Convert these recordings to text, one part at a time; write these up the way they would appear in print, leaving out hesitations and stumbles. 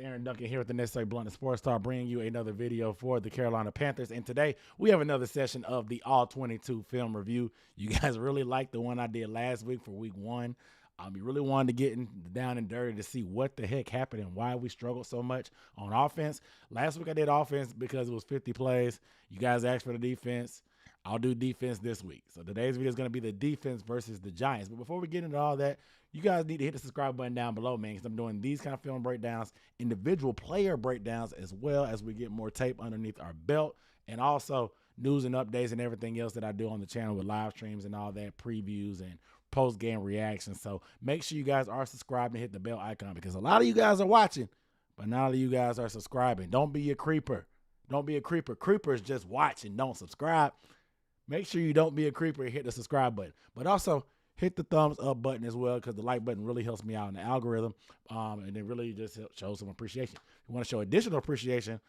Aaron Duncan here with the Necessary Blunt and Sports Star, bringing you another video for the Carolina Panthers. And today we have another session of the All 22 film review. You guys really liked the one I did last week for week 1. You really wanted to get down and dirty to see what the heck happened and why we struggled so much on offense. Last week I did offense because it was 50 plays. You guys asked for the defense. I'll do defense this week. So today's video is going to be the defense versus the Giants. But before we get into all that, you guys need to hit the subscribe button down below, man, because I'm doing these kind of film breakdowns, individual player breakdowns, as well as we get more tape underneath our belt, and also news and updates and everything else that I do on the channel with live streams and all that, previews and post-game reactions. So make sure you guys are subscribed and hit the bell icon, because a lot of you guys are watching, but not all of you guys are subscribing. Don't be a creeper. Don't be a creeper. Creepers just watch and don't subscribe. Make sure you don't be a creeper and hit the subscribe button. But also hit the thumbs up button as well, because the like button really helps me out in the algorithm. And it really just shows some appreciation. If you want to show additional appreciation,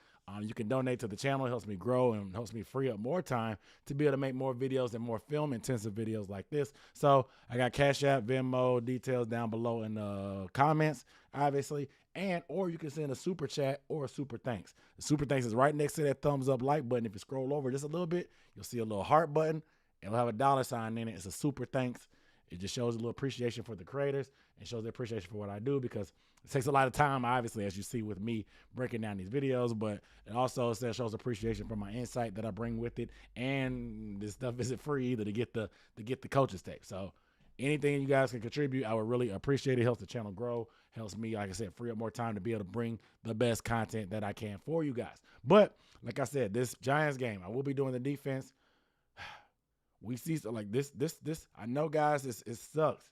you can donate to the channel. It helps me grow and helps me free up more time to be able to make more videos and more film-intensive videos like this. So I got CashApp, Venmo, details down below in the comments, obviously. Or you can send a super chat or a super thanks. The super thanks is right next to that thumbs up like button. If you scroll over just a little bit, you'll see a little heart button. It'll have a dollar sign in it. It's a super thanks. It just shows a little appreciation for the creators and shows the appreciation for what I do, because it takes a lot of time, obviously, as you see with me breaking down these videos, but it also shows appreciation for my insight that I bring with it. And this stuff isn't free either to get the coaches tape. So anything you guys can contribute, I would really appreciate it. It helps the channel grow, helps me, like I said, free up more time to be able to bring the best content that I can for you guys. But like I said, this Giants game, I will be doing the defense. We see like this. I know, guys, it sucks.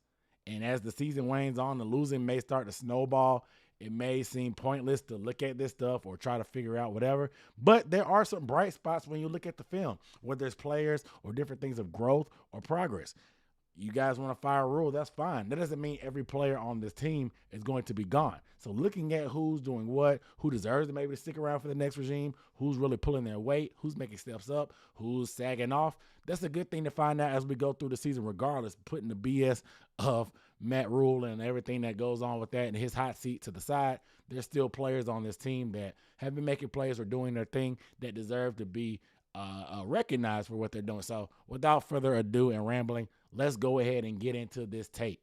And as the season wanes on, the losing may start to snowball. It may seem pointless to look at this stuff or try to figure out whatever. But there are some bright spots when you look at the film, whether it's players or different things of growth or progress. You guys want to fire a rule, that's fine. That doesn't mean every player on this team is going to be gone. So looking at who's doing what, who deserves to maybe stick around for the next regime, who's really pulling their weight, who's making steps up, who's sagging off, that's a good thing to find out as we go through the season, regardless, putting the BS of Matt Rule and everything that goes on with that and his hot seat to the side. There's still players on this team that have been making plays or doing their thing that deserve to be recognized for what they're doing. So without further ado and rambling, let's go ahead and get into this tape.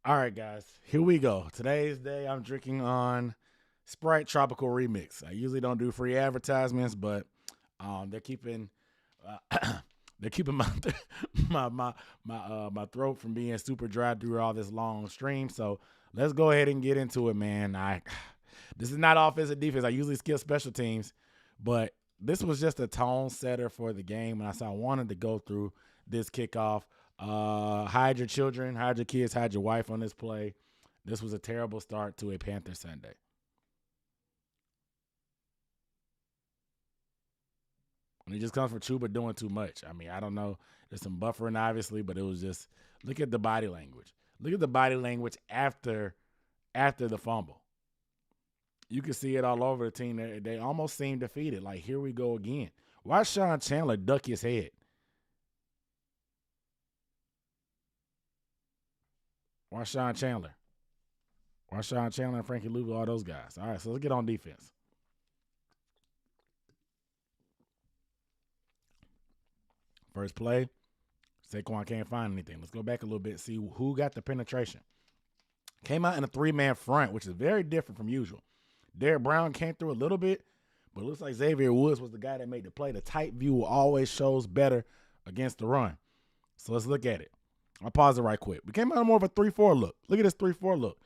All right, guys, here we go. Today's day, I'm drinking on Sprite Tropical Remix. I usually don't do free advertisements, but they're keeping my throat from being super dry through all this long stream. So let's go ahead and get into it, man. This is not offense and defense. I usually skip special teams, but this was just a tone setter for the game, and I wanted to go through this kickoff. Hide your children, hide your kids, hide your wife on this play. This was a terrible start to a Panther Sunday. And it just comes from Chuba doing too much. I mean, I don't know. There's some buffering, obviously, but it was just, look at the body language. Look at the body language after the fumble. You can see it all over the team. They almost seem defeated. Like, here we go again. Why Sean Chandler duck his head? Why Sean Chandler? Why Sean Chandler and Frankie Luvu, all those guys? All right, so let's get on defense. First play, Saquon can't find anything. Let's go back a little bit, see who got the penetration. Came out in a 3-man front, which is very different from usual. Derek Brown came through a little bit, but it looks like Xavier Woods was the guy that made the play. The tight view always shows better against the run. So let's look at it. I'll pause it right quick. We came out more of a 3-4 look. Look at this 3-4 look.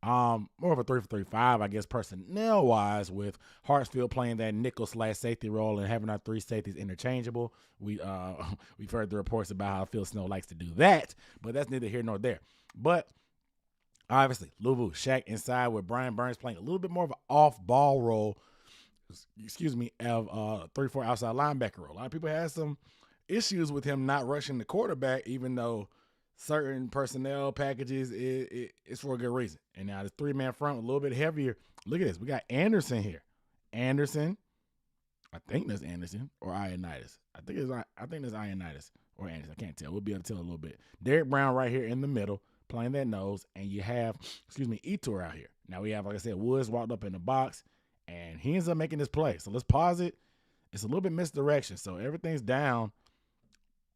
More of a 3-3-5, I guess, personnel-wise, with Hartsfield playing that nickel/safety role and having our 3 safeties interchangeable. We've heard the reports about how Phil Snow likes to do that, but that's neither here nor there. But obviously, Luvu, Shaq inside with Brian Burns playing a little bit more of an off-ball role, of 3-4 outside linebacker role. A lot of people had some issues with him not rushing the quarterback, even though certain personnel packages, it's for a good reason. And now this 3-man front, a little bit heavier. Look at this. We got Anderson here. Anderson. I think that's Anderson or Ionitis. I think that's Ionitis or Anderson. I can't tell. We'll be able to tell a little bit. Derek Brown right here in the middle. playing that nose, and you have, Etor out here. Now we have, like I said, Woods walked up in the box, and he ends up making this play. So let's pause it. It's a little bit misdirection, so everything's down,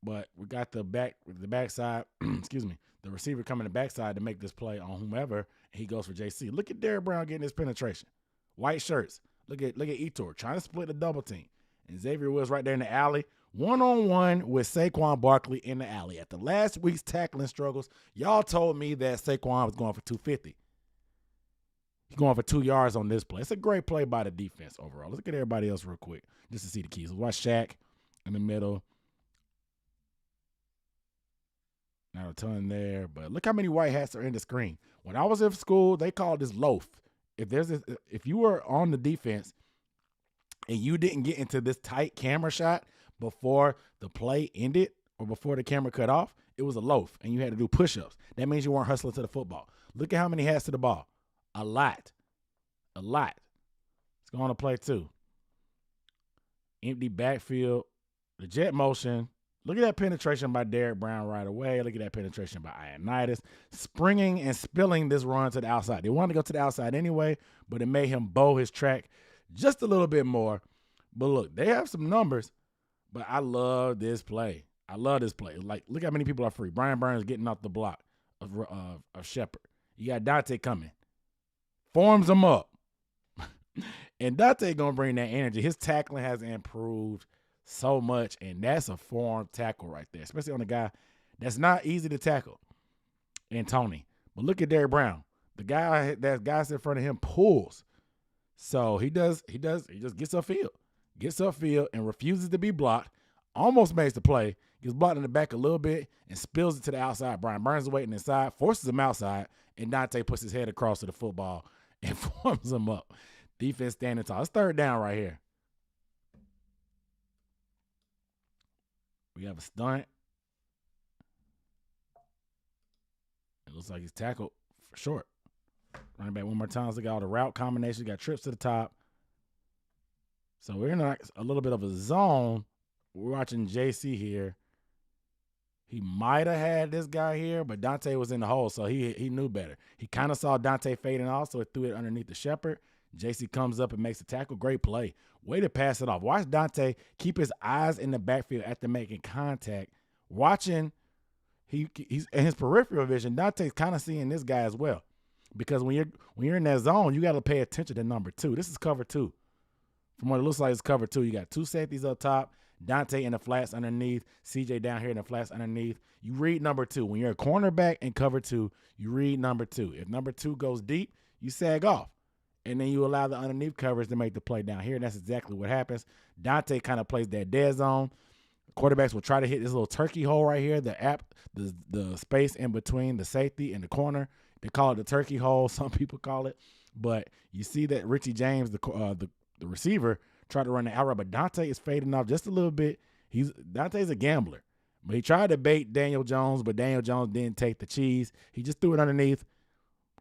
but we got the backside, the receiver coming the backside to make this play on whomever, and he goes for JC. Look at Derrick Brown getting his penetration. White shirts. Look at Etor trying to split the double team. And Xavier Woods right there in the alley, one-on-one with Saquon Barkley in the alley. After last week's tackling struggles, y'all told me that Saquon was going for 250. He's going for 2 yards on this play. It's a great play by the defense overall. Let's look at everybody else real quick just to see the keys. Let's watch Shaq in the middle. Not a ton there, but look how many white hats are in the screen. When I was in school, they called this loaf. If you were on the defense and you didn't get into this tight camera shot before the play ended or before the camera cut off, it was a loaf, and you had to do push-ups. That means you weren't hustling to the football. Look at how many hats to the ball. A lot. Let's go on to play 2. Empty backfield. The jet motion. Look at that penetration by Derrick Brown right away. Look at that penetration by Ioannidis. Springing and spilling this run to the outside. They wanted to go to the outside anyway, but it made him bow his track just a little bit more. But look, they have some numbers, but I love this play. Like, look how many people are free. Brian Burns getting off the block of Shepard. You got Dante coming. Forms them up. And Dante going to bring that energy. His tackling has improved so much, and that's a form tackle right there, especially on a guy that's not easy to tackle, and Tony. But look at Derrick Brown. The guy in front of him pulls. So he just gets upfield and refuses to be blocked, almost makes the play, gets blocked in the back a little bit, and spills it to the outside. Brian Burns is waiting inside, forces him outside, and Dante puts his head across to the football and forms him up. Defense standing tall. It's 3rd down right here. We have a stunt. It looks like he's tackled for short. Running back one more time. Look at all the route combinations. Got trips to the top. So we're in a little bit of a zone. We're watching JC here. He might have had this guy here, but Dante was in the hole, so he knew better. He kind of saw Dante fading off, so he threw it underneath the Shepard. JC comes up and makes a tackle. Great play. Way to pass it off. Watch Dante keep his eyes in the backfield after making contact. Watching, he's in his peripheral vision. Dante's kind of seeing this guy as well, because when you're in that zone, you got to pay attention to number 2. This is cover 2. From what it looks like, it's cover 2. You got 2 safeties up top, Dante in the flats underneath, CJ down here in the flats underneath. You read number 2. When you're a cornerback in cover 2, you read number 2. If number 2 goes deep, you sag off. And then you allow the underneath coverage to make the play down here. And that's exactly what happens. Dante kind of plays that dead zone. Quarterbacks will try to hit this little turkey hole right here, the space in between the safety and the corner. They call it the turkey hole. Some people call it. But you see that Richie James, the receiver, tried to run the out route, but Dante is fading off just a little bit. Dante's a gambler. But he tried to bait Daniel Jones, but Daniel Jones didn't take the cheese. He just threw it underneath.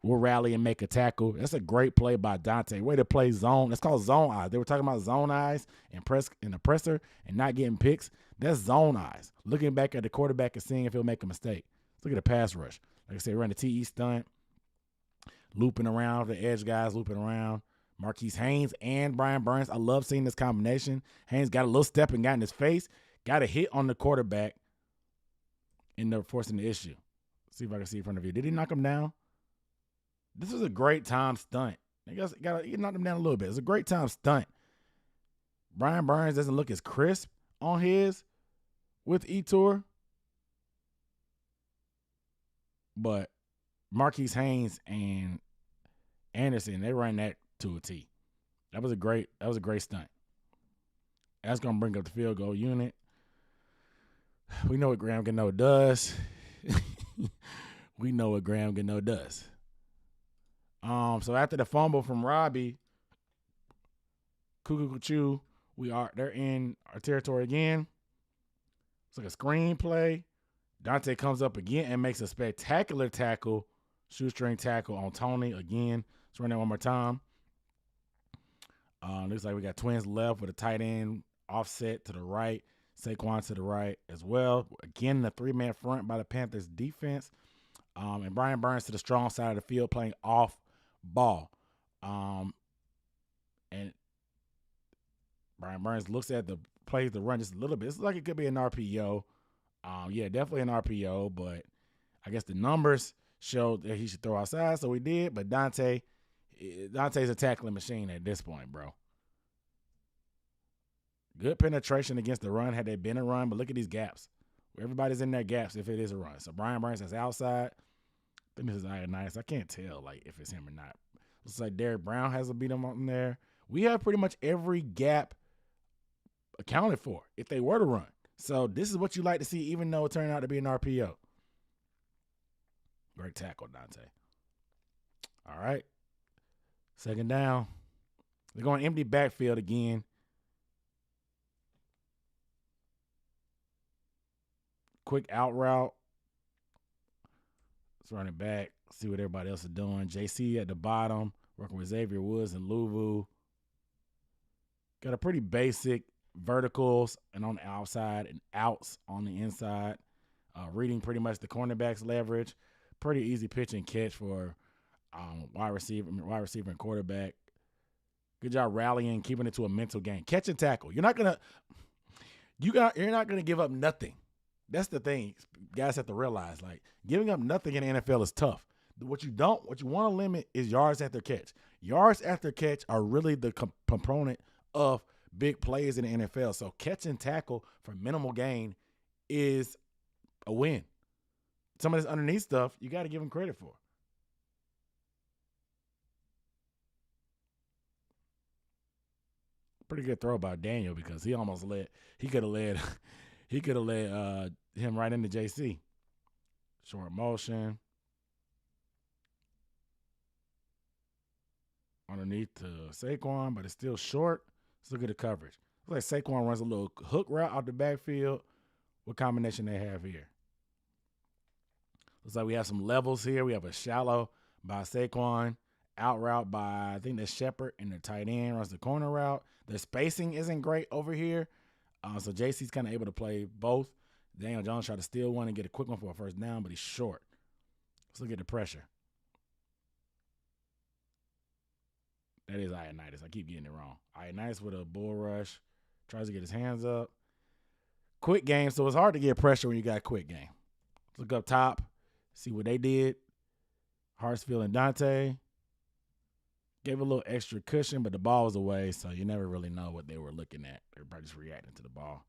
We'll rally and make a tackle. That's a great play by Dante. Way to play zone. That's called zone eyes. They were talking about zone eyes and the presser and not getting picks. That's zone eyes. Looking back at the quarterback and seeing if he'll make a mistake. Let's look at the pass rush. Like I said, we're in the TE stunt. Looping around, the edge guys looping around. Marquise Haynes and Brian Burns. I love seeing this combination. Haynes got a little step and got in his face. Got a hit on the quarterback. Ended up forcing the issue. Let's see if I can see in front of you. Did he knock him down? This was a great time stunt. He knocked him down a little bit. It's a great time stunt. Brian Burns doesn't look as crisp on his with Etor. But Marquise Haynes and Anderson, they ran that to a T. That was a great stunt. That's going to bring up the field goal unit. We know what Graham Gano does. We know what Graham Gano does. So after the fumble from Robbie, Kukuchu, they're in our territory again. It's like a screen play. Dante comes up again and makes a spectacular tackle, shoestring tackle on Tony again. Let's run that one more time. Looks like we got twins left with a tight end offset to the right, Saquon to the right as well. Again, the 3-man front by the Panthers defense. And Brian Burns to the strong side of the field playing off ball. And Brian Burns looks at the plays the run just a little bit. It's like it could be an RPO. Yeah, definitely an RPO, but I guess the numbers showed that he should throw outside, so he did. But Dante's a tackling machine at this point, bro. Good penetration against the run had they been a run, but look at these gaps. Everybody's in their gaps if it is a run. So Brian Burns is outside. I think this is Ioannidis. I can't tell like if it's him or not. Looks like Derek Brown has a beat him on there. We have pretty much every gap accounted for if they were to run. So this is what you like to see, even though it turned out to be an RPO. Great tackle, Dante. All right. Second down. They're going empty backfield again. Quick out route. Let's run it back. See what everybody else is doing. JC at the bottom, working with Xavier Woods and Luvu. Got a pretty basic verticals and on the outside and outs on the inside. Reading pretty much the cornerback's leverage. Pretty easy pitch and catch for wide receiver and quarterback. Good job rallying, keeping it to a mental game. Catch and tackle. You're not gonna give up nothing. That's the thing. Guys have to realize, like, giving up nothing in the NFL is tough. What you want to limit is yards after catch. Yards after catch are really the component of big plays in the NFL. So catch and tackle for minimal gain is a win. Some of this underneath stuff, you got to give him credit for. Pretty good throw by Daniel because he almost could have led him right into JC. Short motion. Underneath to Saquon, but it's still short. Let's look at the coverage. Looks like Saquon runs a little hook route out the backfield. What combination they have here? Looks like we have some levels here. We have a shallow by Saquon, out route by, I think that's Shepard, and the tight end runs the corner route. The spacing isn't great over here. So JC's kind of able to play both. Daniel Jones tried to steal one and get a quick one for a first down, but he's short. Let's look at the pressure. That is Ioannidis. I keep getting it wrong. Ioannidis with a bull rush. Tries to get his hands up. Quick game, so it's hard to get pressure when you got a quick game. Look up top. See what they did. Hartsfield and Dante. Gave a little extra cushion, but the ball was away, so you never really know what they were looking at. Everybody just reacting to the ball.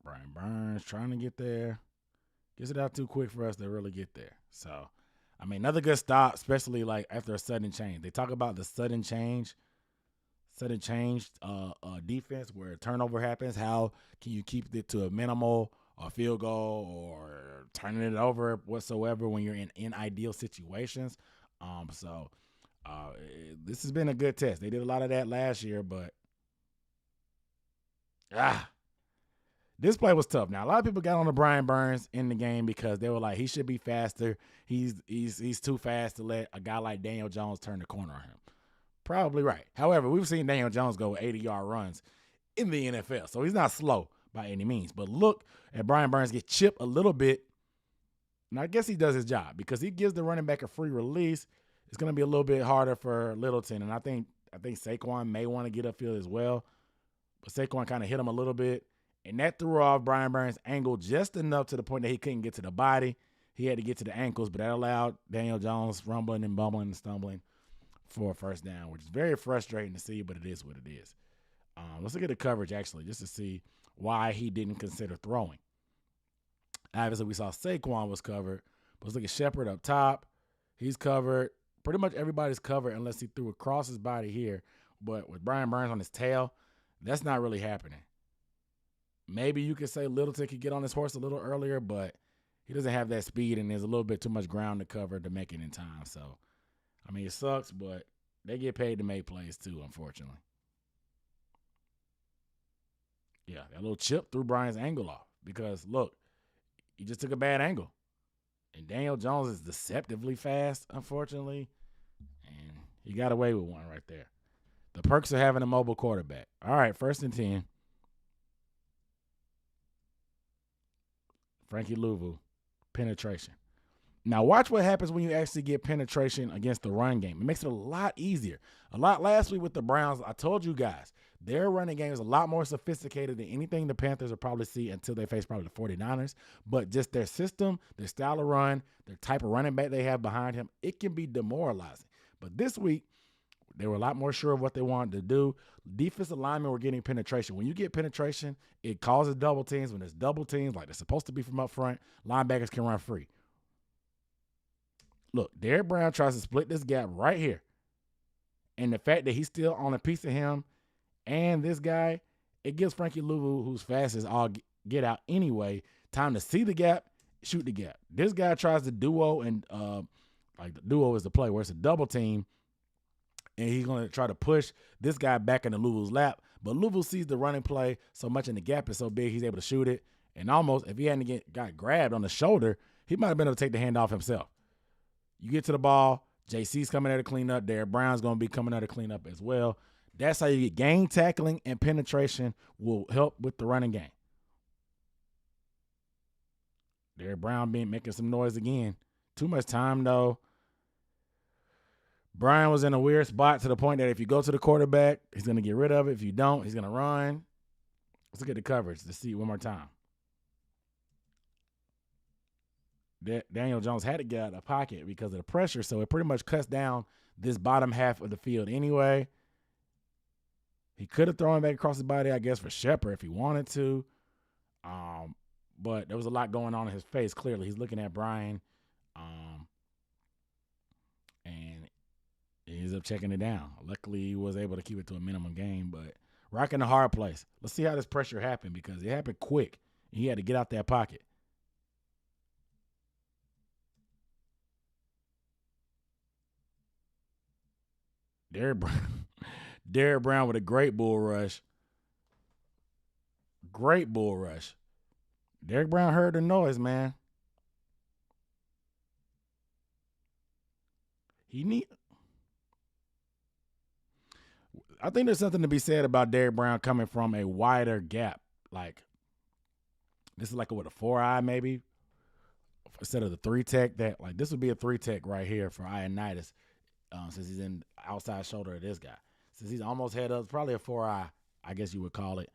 Brian Burns trying to get there. Gets it out too quick for us to really get there. So, I mean, another good stop, especially like after a sudden change. They talk about the sudden change defense where a turnover happens. How can you keep it to a minimal, a field goal, or turning it over whatsoever when you're in ideal situations? This has been a good test. They did a lot of that last year, but this play was tough. Now, a lot of people got on the Brian Burns in the game because they were like, he should be faster. He's too fast to let a guy like Daniel Jones turn the corner on him. Probably right. However, we've seen Daniel Jones go 80-yard runs in the NFL, so he's not slow by any means. But look at Brian Burns get chipped a little bit, and I guess he does his job because he gives the running back a free release. It's going to be a little bit harder for Littleton, and I think Saquon may want to get upfield as well, but Saquon kind of hit him a little bit. And that threw off Brian Burns' angle just enough to the point that he couldn't get to the body. He had to get to the ankles, but that allowed Daniel Jones rumbling and bumbling and stumbling for a first down, which is very frustrating to see, but it is what it is. Let's look at the coverage, actually, just to see why he didn't consider throwing. Obviously, we saw Saquon was covered, but let's look at Shepard up top. He's covered. Pretty much everybody's covered unless he threw across his body here. But with Brian Burns on his tail, that's not really happening. Maybe you could say Littleton could get on his horse a little earlier, but he doesn't have that speed, and there's a little bit too much ground to cover to make it in time. So, I mean, it sucks, but they get paid to make plays too, unfortunately. Yeah, that little chip threw Brian's angle off because, look, he just took a bad angle. And Daniel Jones is deceptively fast, unfortunately, and he got away with one right there. The perks of having a mobile quarterback. All right, 1st and 10. Frankie Luvu, penetration. Now watch what happens when you actually get penetration against the run game. It makes it a lot easier. A lot last week with the Browns, I told you guys, their running game is a lot more sophisticated than anything the Panthers will probably see until they face probably the 49ers. But just their system, their style of run, their type of running back they have behind him, it can be demoralizing. But this week, they were a lot more sure of what they wanted to do. Defensive linemen were getting penetration. When you get penetration, it causes double teams. When there's double teams, like they're supposed to be from up front, linebackers can run free. Look, Derrick Brown tries to split this gap right here. And the fact that he's still on a piece of him and this guy, it gives Frankie Luvu, who's fast as all get out anyway, time to see the gap, shoot the gap. This guy tries to duo, and like the duo is the play where it's a double team, and he's going to try to push this guy back into Luvu's lap. But Luvu sees the running play so much, and the gap is so big, he's able to shoot it. And almost, if he hadn't got grabbed on the shoulder, he might have been able to take the handoff himself. You get to the ball, JC's coming there to clean up. Derrick Brown's going to be coming there to clean up as well. That's how you get game tackling, and penetration will help with the running game. Derrick Brown making some noise again. Too much time, though. Brian was in a weird spot to the point that if you go to the quarterback, he's going to get rid of it. If you don't, he's going to run. Let's look at the coverage to see it one more time. Daniel Jones had to get out of the pocket because of the pressure, so it pretty much cuts down this bottom half of the field anyway. He could have thrown it back across his body, I guess, for Shepard if he wanted to. But there was a lot going on in his face, clearly. He's looking at Brian, and he ends up checking it down. Luckily, he was able to keep it to a minimum game, but rocking the hard place. Let's see how this pressure happened because it happened quick. He had to get out that pocket. Derrick Brown with a great bull rush. Great bull rush. Derrick Brown heard the noise, man. I think there's something to be said about Derrick Brown coming from a wider gap. Like, this is like a 4-eye maybe instead of the 3-tech. That like this would be a 3-tech right here for Ioannidis. Since he's in outside shoulder of this guy. Since he's almost head up, it's probably a 4-eye, I guess you would call it.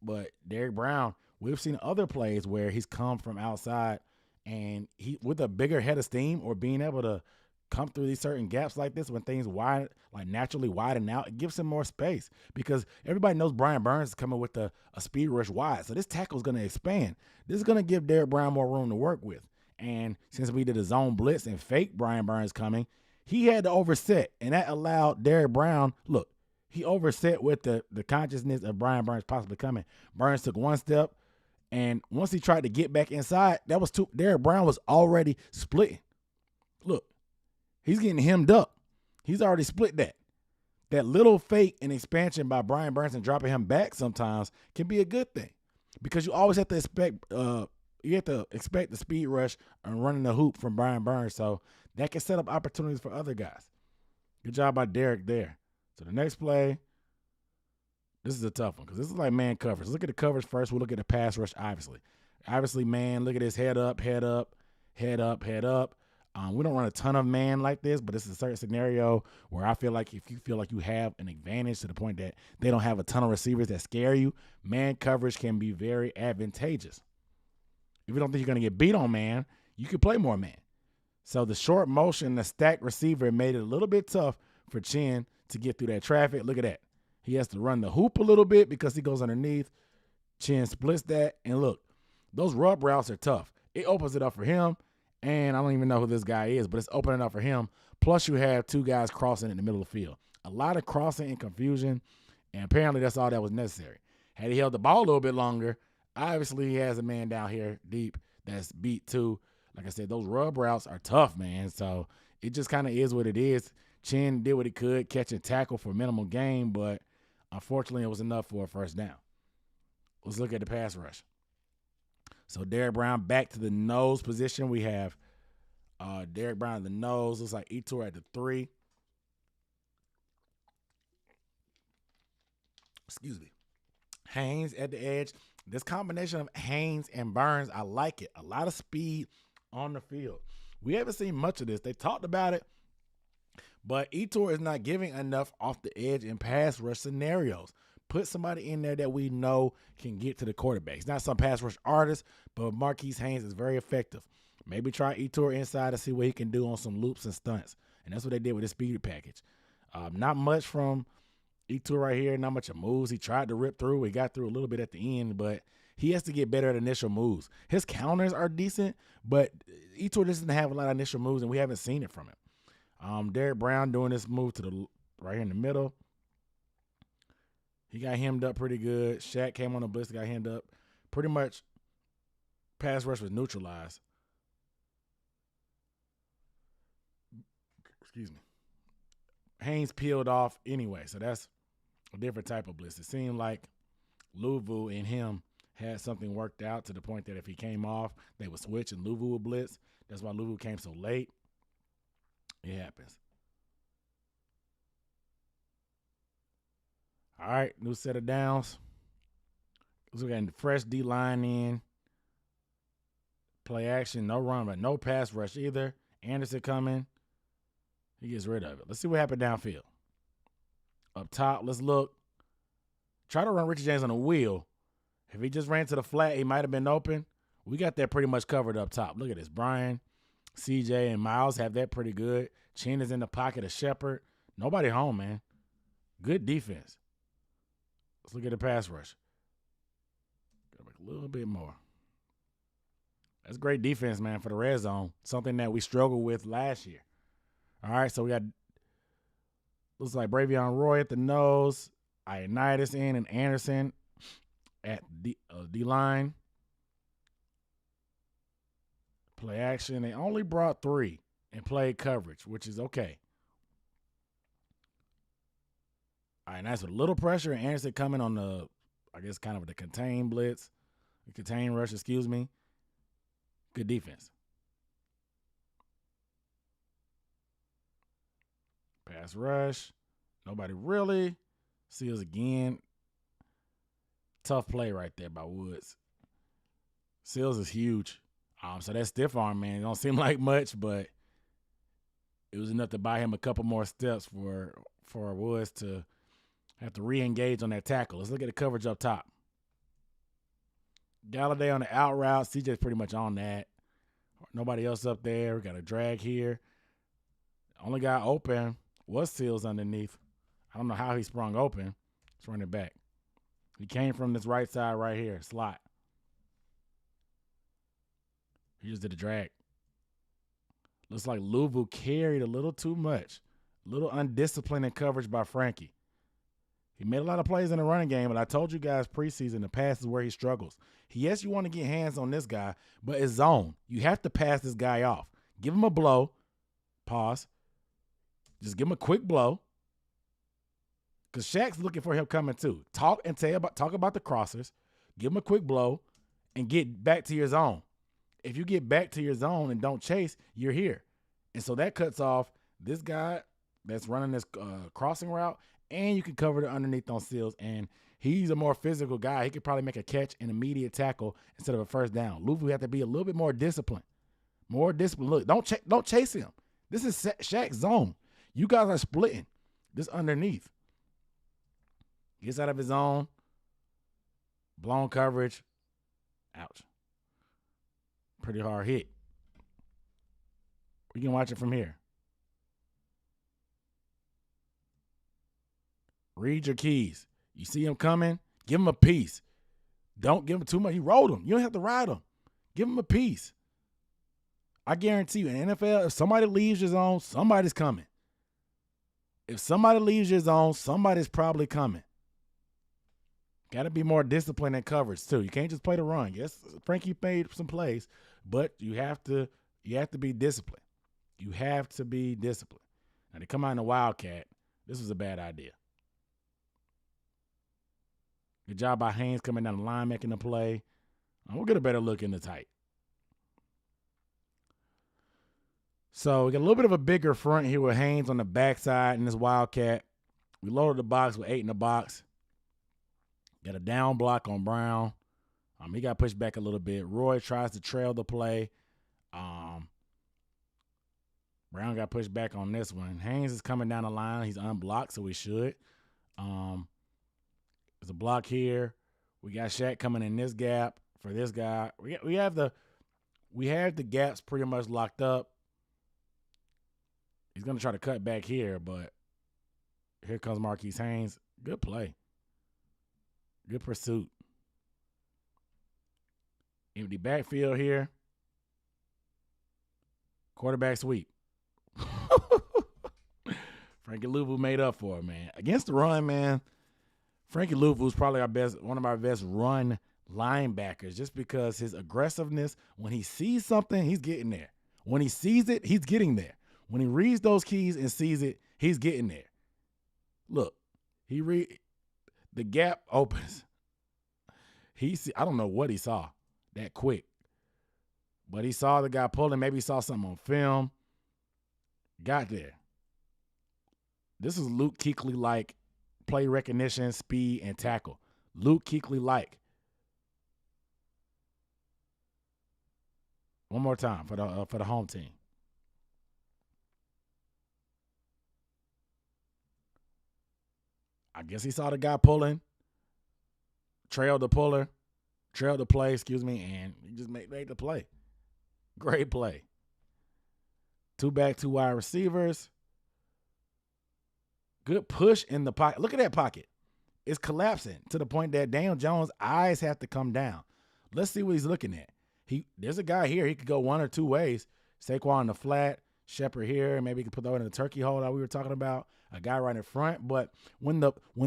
But Derrick Brown, we've seen other plays where he's come from outside and he with a bigger head of steam or being able to come through these certain gaps like this when things wide, like naturally widen out, it gives him more space because everybody knows Brian Burns is coming with a speed rush wide. So this tackle is going to expand. This is going to give Derrick Brown more room to work with. And since we did a zone blitz and fake Brian Burns coming, he had to overset, and that allowed Derrick Brown, look, he overset with the consciousness of Brian Burns possibly coming. Burns took one step, and once he tried to get back inside, that was two. Derrick Brown was already splitting. Look, he's getting hemmed up. He's already split that. That little fake and expansion by Brian Burns and dropping him back sometimes can be a good thing because you always have to expect the speed rush and running the hoop from Brian Burns. So that can set up opportunities for other guys. Good job by Derrick there. So the next play, this is a tough one because this is like man coverage. Look at the coverage first. We'll look at the pass rush, obviously. Obviously, man, look at this head up, head up, head up, head up. We don't run a ton of man like this, but this is a certain scenario where I feel like if you feel like you have an advantage to the point that they don't have a ton of receivers that scare you, man coverage can be very advantageous. If you don't think you're going to get beat on man, you can play more man. So the short motion, the stacked receiver made it a little bit tough for Chin to get through that traffic. Look at that. He has to run the hoop a little bit because he goes underneath. Chin splits that. And look, those rub routes are tough. It opens it up for him. And I don't even know who this guy is, but it's opening up for him. Plus you have two guys crossing in the middle of the field. A lot of crossing and confusion. And apparently that's all that was necessary. Had he held the ball a little bit longer, obviously he has a man down here deep that's beat too. Like I said, those rub routes are tough, man. So it just kind of is what it is. Chin did what he could, catch and tackle for minimal gain, but unfortunately it was enough for a first down. Let's look at the pass rush. So Derrick Brown back to the nose position. We have Derrick Brown at the nose. Looks like Etor at the 3. Excuse me. Haynes at the edge. This combination of Haynes and Burns, I like it. A lot of speed on the field. We haven't seen much of this. They talked about it, but Etor is not giving enough off the edge in pass rush scenarios. Put somebody in there that we know can get to the quarterback. He's not some pass rush artist, but Marquise Haynes is very effective. Maybe try Etor inside to see what he can do on some loops and stunts. And that's what they did with the speed package. Not much from Etor right here, not much of moves. He tried to rip through. He got through a little bit at the end, but he has to get better at initial moves. His counters are decent, but Etor doesn't have a lot of initial moves, and we haven't seen it from him. Derek Brown doing this move to the right here in the middle. He got hemmed up pretty good. Shaq came on the blitz, got hemmed up. Pretty much pass rush was neutralized. Excuse me. Haynes peeled off anyway, so that's a different type of blitz. It seemed like Luvu and him had something worked out to the point that if he came off, they would switch and Luvu would blitz. That's why Luvu came so late. It happens. All right, new set of downs. So we got the fresh D-line in. Play action, no run, but no pass rush either. Anderson coming. He gets rid of it. Let's see what happened downfield. Up top, let's look. Try to run Richard James on a wheel. If he just ran to the flat, he might have been open. We got that pretty much covered up top. Look at this. Brian, CJ, and Miles have that pretty good. Chin is in the pocket of Shepard. Nobody home, man. Good defense. Let's look at the pass rush. Gotta make a little bit more. That's great defense, man, for the red zone. Something that we struggled with last year. All right, so we got, looks like Bravion Roy at the nose, Ioannidis in, and Anderson at D-line. Play action. They only brought 3 and played coverage, which is okay. All right, nice with a little pressure. And Anderson coming on the, I guess, kind of the contain blitz. The contain rush, excuse me. Good defense. Pass rush. Nobody really. Seals again. Tough play right there by Woods. Seals is huge. So that stiff arm, man, it don't seem like much, but it was enough to buy him a couple more steps for Woods to have to re-engage on that tackle. Let's look at the coverage up top. Galladay on the out route. CJ's pretty much on that. Nobody else up there. We got a drag here. Only guy open was Seals underneath. I don't know how he sprung open. Let's run it back. He came from this right side right here, slot. He just did a drag. Looks like Luvu carried a little too much. A little undisciplined in coverage by Frankie. He made a lot of plays in the running game, but I told you guys preseason the pass is where he struggles. Yes, you want to get hands on this guy, but it's zone. You have to pass this guy off. Give him a blow. Pause. Just give him a quick blow. Because Shaq's looking for him coming too. Talk about the crossers. Give him a quick blow and get back to your zone. If you get back to your zone and don't chase, you're here. And so that cuts off this guy that's running this crossing route, and you can cover the underneath on Seals. And he's a more physical guy. He could probably make a catch and immediate tackle instead of a first down. Luvu have to be a little bit more disciplined. More discipline. Look, don't chase him. This is Shaq's zone. You guys are splitting this underneath. Gets out of his zone. Blown coverage. Ouch. Pretty hard hit. We can watch it from here. Read your keys. You see him coming, give him a piece. Don't give him too much. He rolled him. You don't have to ride him. Give him a piece. I guarantee you, in the NFL, if somebody leaves your zone, somebody's coming. If somebody leaves your zone, somebody's probably coming. Got to be more disciplined in coverage, too. You can't just play the run. Yes, Frankie made some plays, but you have to be disciplined. You have to be disciplined. Now, to come out in a Wildcat, this was a bad idea. Good job by Haynes coming down the line, making the play. We'll get a better look in the tight. So we got a little bit of a bigger front here with Haynes on the backside and this Wildcat. We loaded the box with 8 in the box. Got a down block on Brown. He got pushed back a little bit. Roy tries to trail the play. Brown got pushed back on this one. Haynes is coming down the line. He's unblocked, so we should. There's a block here. We got Shaq coming in this gap for this guy. We have the gaps pretty much locked up. He's going to try to cut back here, but here comes Marquise Haynes. Good play. Good pursuit. Empty backfield here. Quarterback sweep. Frankie Luvu made up for it, man. Against the run, man, Frankie Luvu is probably one of our best run linebackers just because his aggressiveness, when he sees something, he's getting there. When he sees it, he's getting there. When he reads those keys and sees it, he's getting there. Look, the gap opens. I don't know what he saw that quick, but he saw the guy pulling. Maybe he saw something on film. Got there. This is Luke Kuechly-like play recognition, speed, and tackle. Luke Kuechly-like. One more time for the home team. I guess he saw the guy pulling, trailed the play, and he just made the play. Great play. 2 back, 2 wide receivers. Good push in the pocket. Look at that pocket. It's collapsing to the point that Daniel Jones' eyes have to come down. Let's see what he's looking at. There's a guy here. He could go one or two ways. Saquon in the flat, Shepard here. Maybe he could put that in the turkey hole that we were talking about. A guy right in front. But when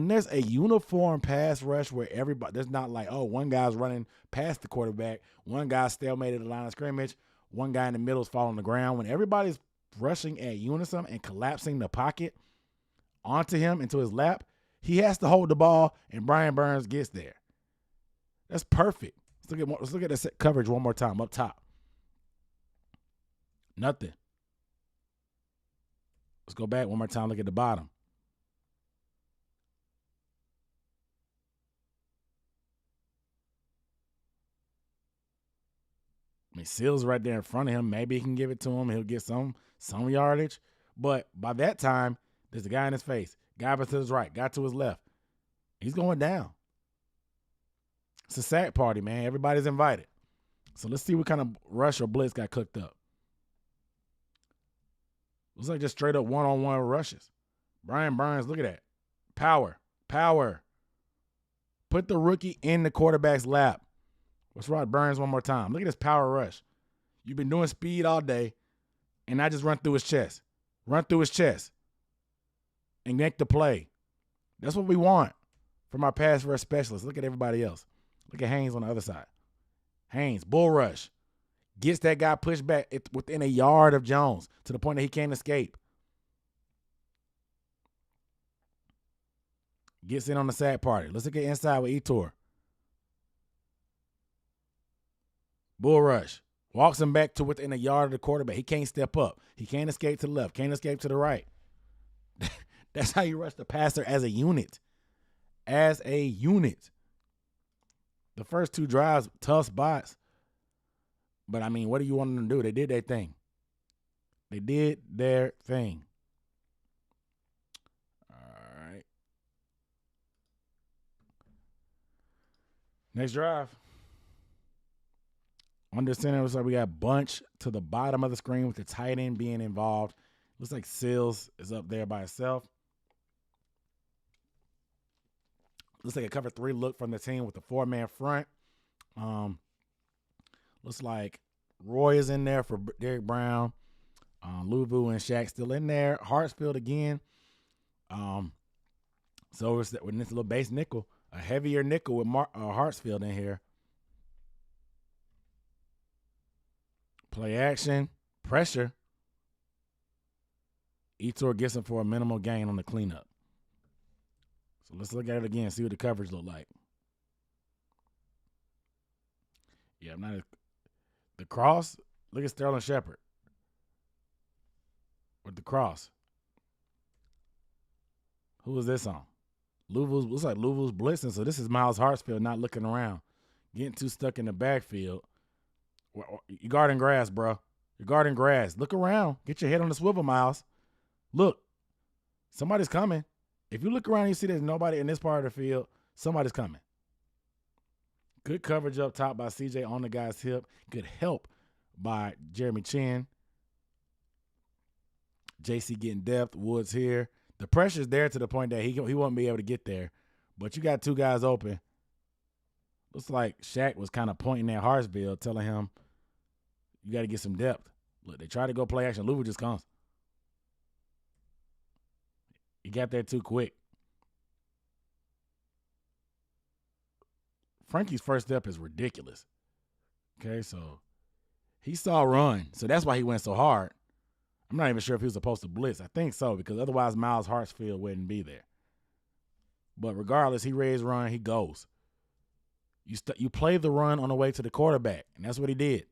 there's a uniform pass rush where there's not like, oh, one guy's running past the quarterback, one guy's stalemated at the line of scrimmage, one guy in the middle is falling on the ground. When everybody's rushing at unison and collapsing the pocket onto him into his lap, he has to hold the ball, and Brian Burns gets there. That's perfect. Let's look at the coverage one more time up top. Nothing. Let's go back one more time. Look at the bottom. Seals right there in front of him. Maybe he can give it to him. He'll get some yardage. But by that time, there's a guy in his face. Guy to his right. Guy to his left. He's going down. It's a sack party, man. Everybody's invited. So let's see what kind of rush or blitz got cooked up. Looks like just straight up one-on-one rushes. Brian Burns, look at that. Power. Put the rookie in the quarterback's lap. Let's ride Burns one more time. Look at this power rush. You've been doing speed all day, and I just run through his chest. And make the play. That's what we want from our pass rush specialists. Look at everybody else. Look at Haynes on the other side. Haynes, bull rush. Gets that guy pushed back within a yard of Jones to the point that he can't escape. Gets in on the sack party. Let's look at inside with Etor. Bull rush. Walks him back to within a yard of the quarterback. He can't step up. He can't escape to the left. Can't escape to the right. That's how you rush the passer as a unit. The first 2 drives, tough spots. But, I mean, what do you want them to do? They did their thing. All right. Next drive. Under center, looks like we got Bunch to the bottom of the screen with the tight end being involved. Looks like Sills is up there by himself. Looks like a cover 3 look from the team with the 4-man front. Looks like Roy is in there for Derek Brown. Luvu and Shaq still in there. Hartsfield again. So it's with this little base nickel, a heavier nickel with Hartsfield in here. Play action, pressure. Etor gets him for a minimal gain on the cleanup. So let's look at it again, see what the coverage look like. Yeah, the cross. Look at Sterling Shepard with the cross. Who is this on? Looks like Luvu's blitzing, so this is Miles Hartsfield not looking around, getting too stuck in the backfield. You're guarding grass, bro. You're guarding grass. Look around. Get your head on the swivel, Miles. Look, somebody's coming. If you look around and you see there's nobody in this part of the field, somebody's coming. Good coverage up top by CJ on the guy's hip. Good help by Jeremy Chin. JC getting depth. Woods here. The pressure's there to the point that he won't be able to get there. But you got two guys open. Looks like Shaq was kind of pointing at Hartsfield, telling him, you got to get some depth. Look, they try to go play action. Luvu just comes. He got there too quick. Frankie's first step is ridiculous. Okay, so he saw a run. So that's why he went so hard. I'm not even sure if he was supposed to blitz. I think so, because otherwise Miles Hartsfield wouldn't be there. But regardless, he raised run, he goes. You play the run on the way to the quarterback, and that's what he did.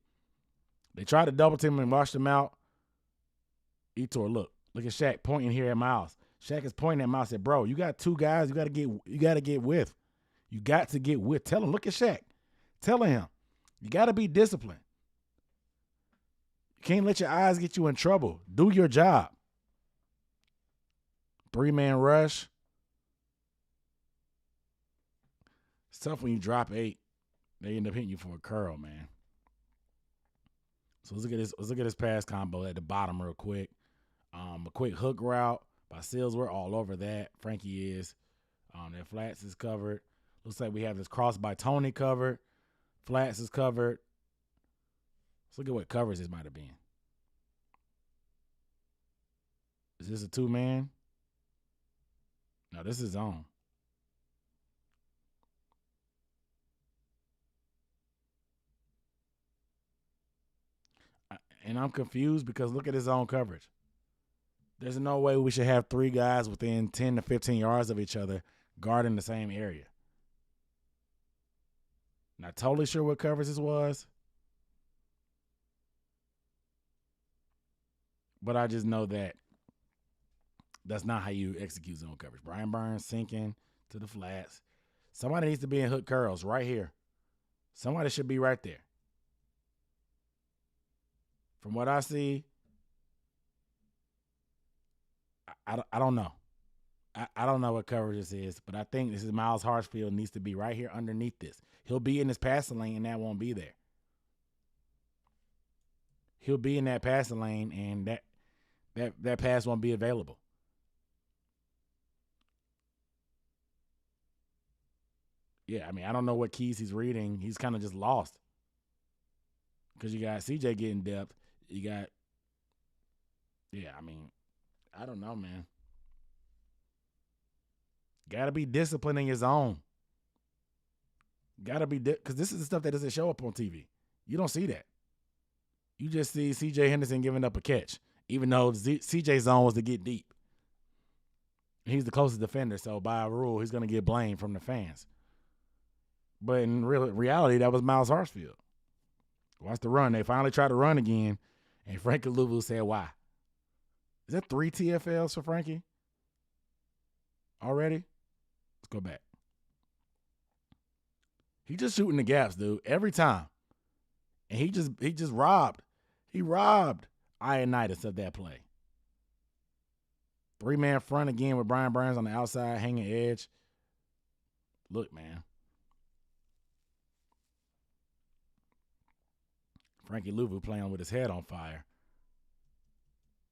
They tried to double team him and washed him out. Etor, look at Shaq pointing here at Miles. Shaq is pointing at Miles. Said, "Bro, you got two guys. You got to get with. You got to get with. Tell him. Look at Shaq. Telling him, you got to be disciplined. You can't let your eyes get you in trouble. Do your job. 3-man rush. It's tough when you drop 8. They end up hitting you for a curl, man. So let's look at this pass combo at the bottom real quick. A quick hook route by Sills. We're all over that. Frankie is. That flats is covered. Looks like we have this cross by Tony covered. Flats is covered. Let's look at what covers this might have been. Is this a 2-man? No, this is zone. And I'm confused because look at his zone coverage. There's no way we should have 3 guys within 10 to 15 yards of each other guarding the same area. Not totally sure what coverage this was, but I just know that that's not how you execute zone coverage. Brian Burns sinking to the flats. Somebody needs to be in hook curls right here. Somebody should be right there. From what I see, I don't know. I don't know what coverage this is, but I think this is Miles Hartsfield needs to be right here underneath this. He'll be in his passing lane, and that won't be there. He'll be in that passing lane, and that pass won't be available. Yeah, I mean, I don't know what keys he's reading. He's kind of just lost. Because you got CJ getting depth. You got, I mean, I don't know, man. Got to be disciplined in your zone. Got to be, because this is the stuff that doesn't show up on TV. You don't see that. You just see C.J. Henderson giving up a catch, even though C.J.'s zone was to get deep. He's the closest defender, so by rule, he's going to get blamed from the fans. But in reality, that was Miles Hartsfield. Watch the run. They finally tried to run again, and Frankie Luvu said, why? Is that 3 TFLs for Frankie? Already? Let's go back. He just shooting the gaps, dude, every time. And he just robbed. He robbed Ioannidis of that play. 3-man front again with Brian Burns on the outside, hanging edge. Look, man. Frankie Luvu playing with his head on fire.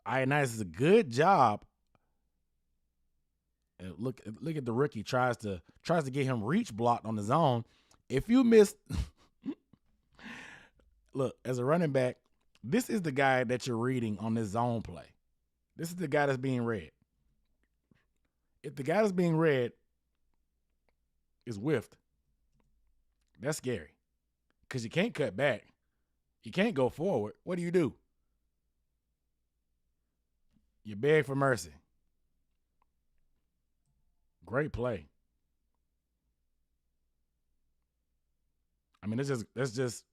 Ioannidis is a good job. Look at the rookie tries to get him reach blocked on the zone. If you miss, look, as a running back, this is the guy that you're reading on this zone play. This is the guy that's being read. If the guy that's being read is whiffed, that's scary because you can't cut back. You can't go forward. What do? You beg for mercy. Great play. I mean, that's just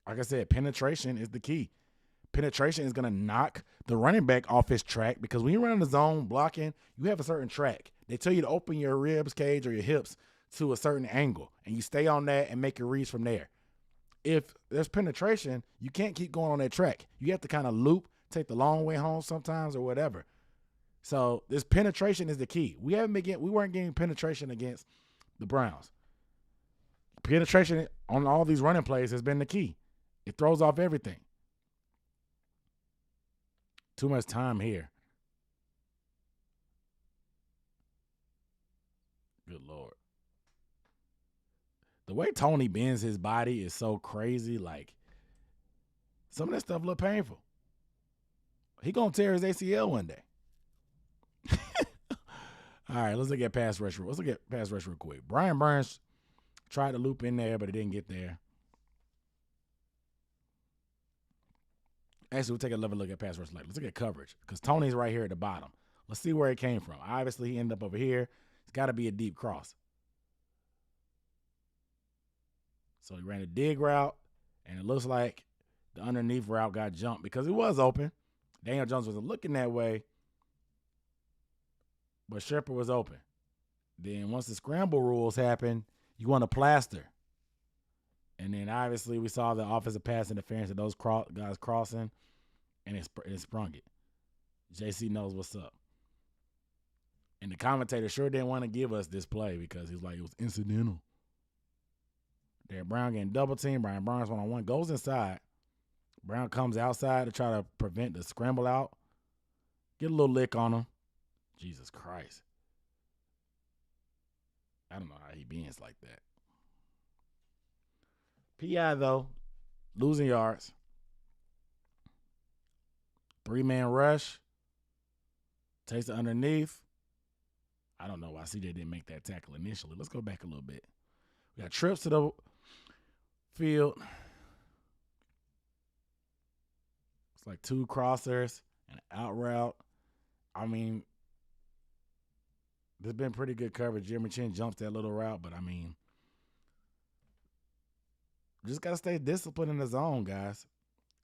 like I said, penetration is the key. Penetration is going to knock the running back off his track because when you're running the zone blocking, you have a certain track They tell you to open your ribs cage or your hips to a certain angle, and you stay on that and make your reads from there. If there's penetration, you can't keep going on that track. You have to kind of loop, take the long way home sometimes or whatever. So this penetration is the key. We weren't getting penetration against the Browns. Penetration on all these running plays has been the key. It throws off everything. Too much time here. Good Lord. The way Tony bends his body is so crazy. Like, some of that stuff look painful. He gonna tear his ACL one day. All right, let's look at pass rush. Let's look at pass rush real quick. Brian Burns tried to loop in there, but it didn't get there. Actually, we'll take another look at pass rush. Let's look at coverage, because Tony's right here at the bottom. Let's see where it came from. Obviously, he ended up over here. It's got to be a deep cross. So he ran a dig route, and it looks like the underneath route got jumped because it was open. Daniel Jones wasn't looking that way, but Shepard was open. Then once the scramble rules happened, you want to plaster. And then obviously we saw the offensive pass interference of those guys crossing, and it sprung it. JC knows what's up. And the commentator sure didn't want to give us this play because he was like, it was incidental. Derek Brown getting double teamed. Brian Burns one-on-one goes inside. Brown comes outside to try to prevent the scramble out. Get a little lick on him. Jesus Christ. I don't know how he bends like that. PI, though, losing yards. 3-man rush. Takes it underneath. I don't know why CJ didn't make that tackle initially. Let's go back a little bit. We got trips to the field. It's like 2 crossers and an out route. I mean, there's been pretty good coverage. Jimmy Chin jumps that little route, but I mean, just got to stay disciplined in the zone, guys.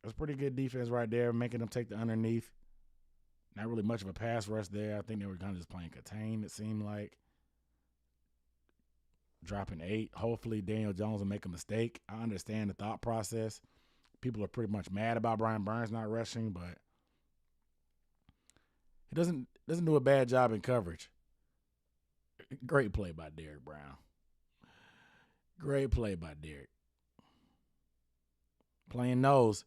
That's pretty good defense right there, making them take the underneath. Not really much of a pass rush there. I think they were kind of just playing contain, it seemed like. Dropping 8. Hopefully Daniel Jones will make a mistake. I understand the thought process. People are pretty much mad about Brian Burns not rushing, but he doesn't do a bad job in coverage. Great play by Derek Brown. Great play by Derek. Playing nose.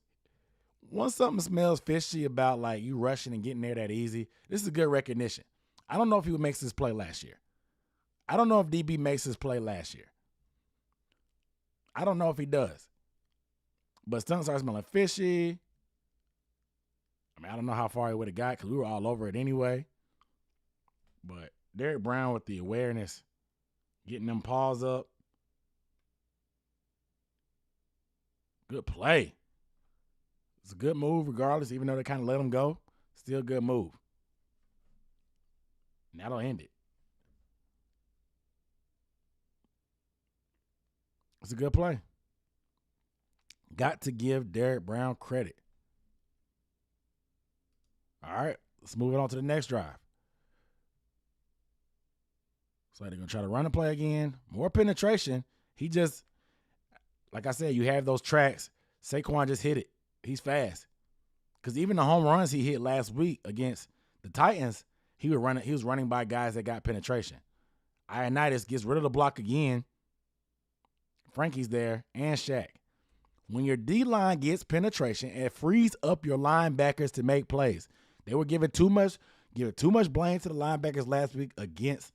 Once something smells fishy about like you rushing and getting there that easy, this is good recognition. I don't know if he makes this play last year. I don't know if DB makes this play last year. I don't know if he does. But something starts smelling fishy. I mean, I don't know how far he would have got because we were all over it anyway. But Derek Brown with the awareness, getting them paws up. Good play. It's a good move regardless, even though they kind of let him go. Still a good move. And that'll end it. It's a good play. Got to give Derek Brown credit. All right, let's move it on to the next drive. So they're going to try to run the play again. More penetration. He just, like I said, you have those tracks. Saquon just hit it. He's fast. Because even the home runs he hit last week against the Titans, he was running by guys that got penetration. Ioannidis gets rid of the block again. Frankie's there and Shaq. When your D-line gets penetration, it frees up your linebackers to make plays. They were giving too much blame to the linebackers last week against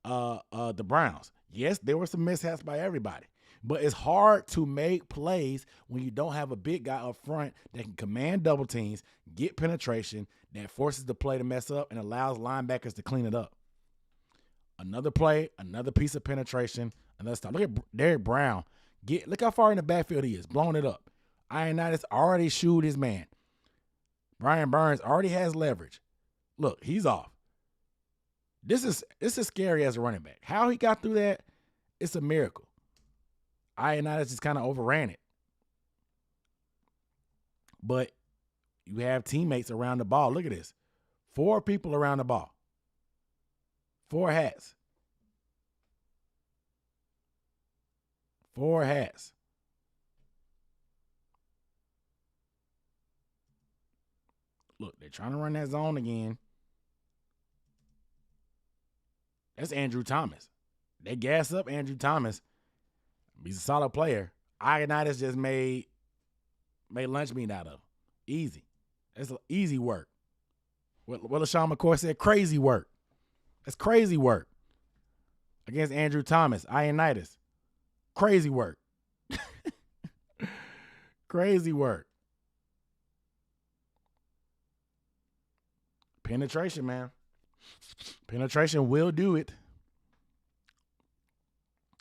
the Browns. Yes, there were some mishaps by everybody, but it's hard to make plays when you don't have a big guy up front that can command double teams, get penetration, that forces the play to mess up and allows linebackers to clean it up. Another play, another piece of penetration, another stop. Look at Derek Brown. Look how far in the backfield he is, blowing it up. Ioannidis already shooed his man. Brian Burns already has leverage. Look, he's off. This is scary as a running back. How he got through that, it's a miracle. Ioannidis just kind of overran it. But you have teammates around the ball. Look at this. 4 people around the ball. 4 hats. 4 hats. Look, they're trying to run that zone again. That's Andrew Thomas. They gas up Andrew Thomas. He's a solid player. Ioannidis just made lunch meat out of him. Easy. That's easy work. What LaShawn McCoy said, crazy work. That's crazy work. Against Andrew Thomas, Ioannidis. Crazy work. Crazy work. Penetration, man. Penetration will do it.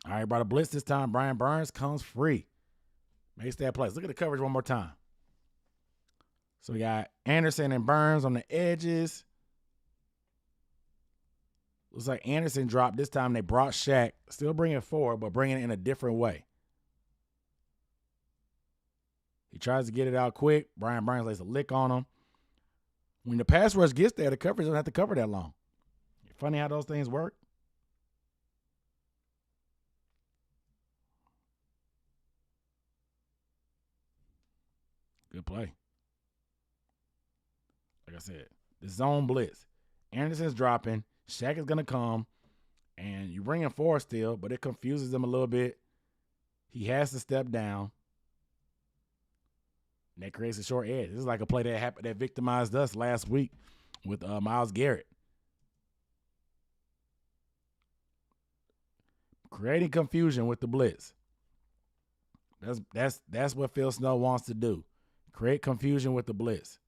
All right, brought a blitz this time. Brian Burns comes free. Makes that play. Look at the coverage one more time. So we got Anderson and Burns on the edges. Looks like Anderson dropped. This time they brought Shaq. Still bringing it forward, but bringing it in a different way. He tries to get it out quick. Brian Burns lays a lick on him. When the pass rush gets there, the coverage doesn't have to cover that long. Funny how those things work. Good play. Like I said, the zone blitz. Anderson's dropping. Shaq is going to come. And you bring him forward still, but it confuses him a little bit. He has to step down. And that creates a short edge. This is like a play that happened that victimized us last week with Myles Garrett. Creating confusion with the blitz. That's what Phil Snow wants to do. Create confusion with the blitz.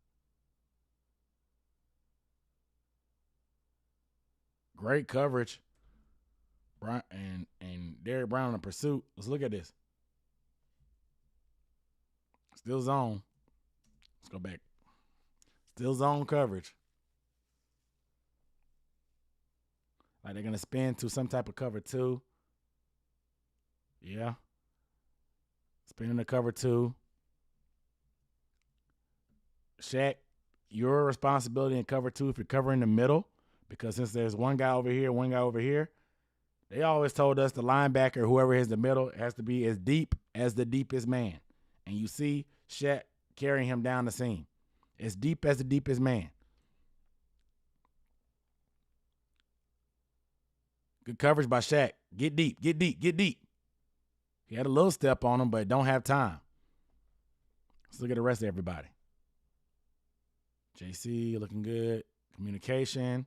Great coverage. And Derrick Brown in the pursuit. Let's look at this. Still zone. Let's go back. Still zone coverage. Like they're going to spin to some type of cover 2. Yeah. Spinning the cover 2. Shaq, your responsibility in cover 2 if you're covering the middle, because since there's one guy over here, one guy over here, they always told us the linebacker, whoever is the middle, has to be as deep as the deepest man. And you see Shaq carrying him down the seam. As deep as the deepest man. Good coverage by Shaq. Get deep, get deep, get deep. He had a little step on him, but don't have time. Let's look at the rest of everybody. JC looking good. Communication.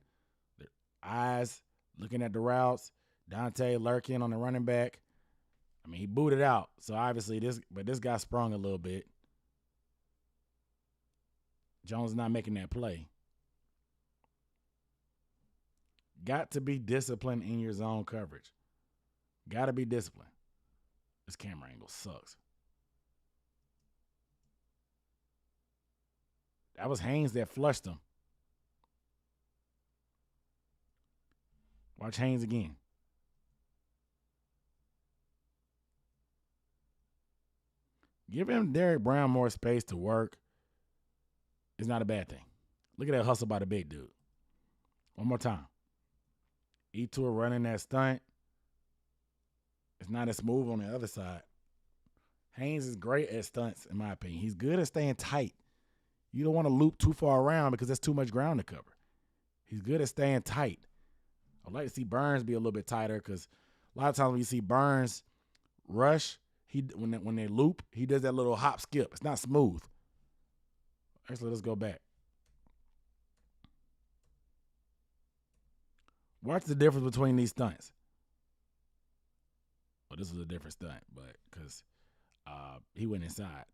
Their eyes looking at the routes. Dante lurking on the running back. I mean, he booted out. So obviously this guy sprung a little bit. Jones is not making that play. Got to be disciplined in your zone coverage. Got to be disciplined. This camera angle sucks. That was Haynes that flushed him. Watch Haynes again. Give him Derrick Brown more space to work. It's not a bad thing. Look at that hustle by the big dude. One more time. E2 running that stunt. It's not as smooth on the other side. Haynes is great at stunts, in my opinion. He's good at staying tight. You don't want to loop too far around because there's too much ground to cover. He's good at staying tight. I'd like to see Burns be a little bit tighter because a lot of times when you see Burns rush, when they loop, he does that little hop skip. It's not smooth. Actually, let's go back. Watch the difference between these stunts. Well, this was a different stunt, but because he went inside.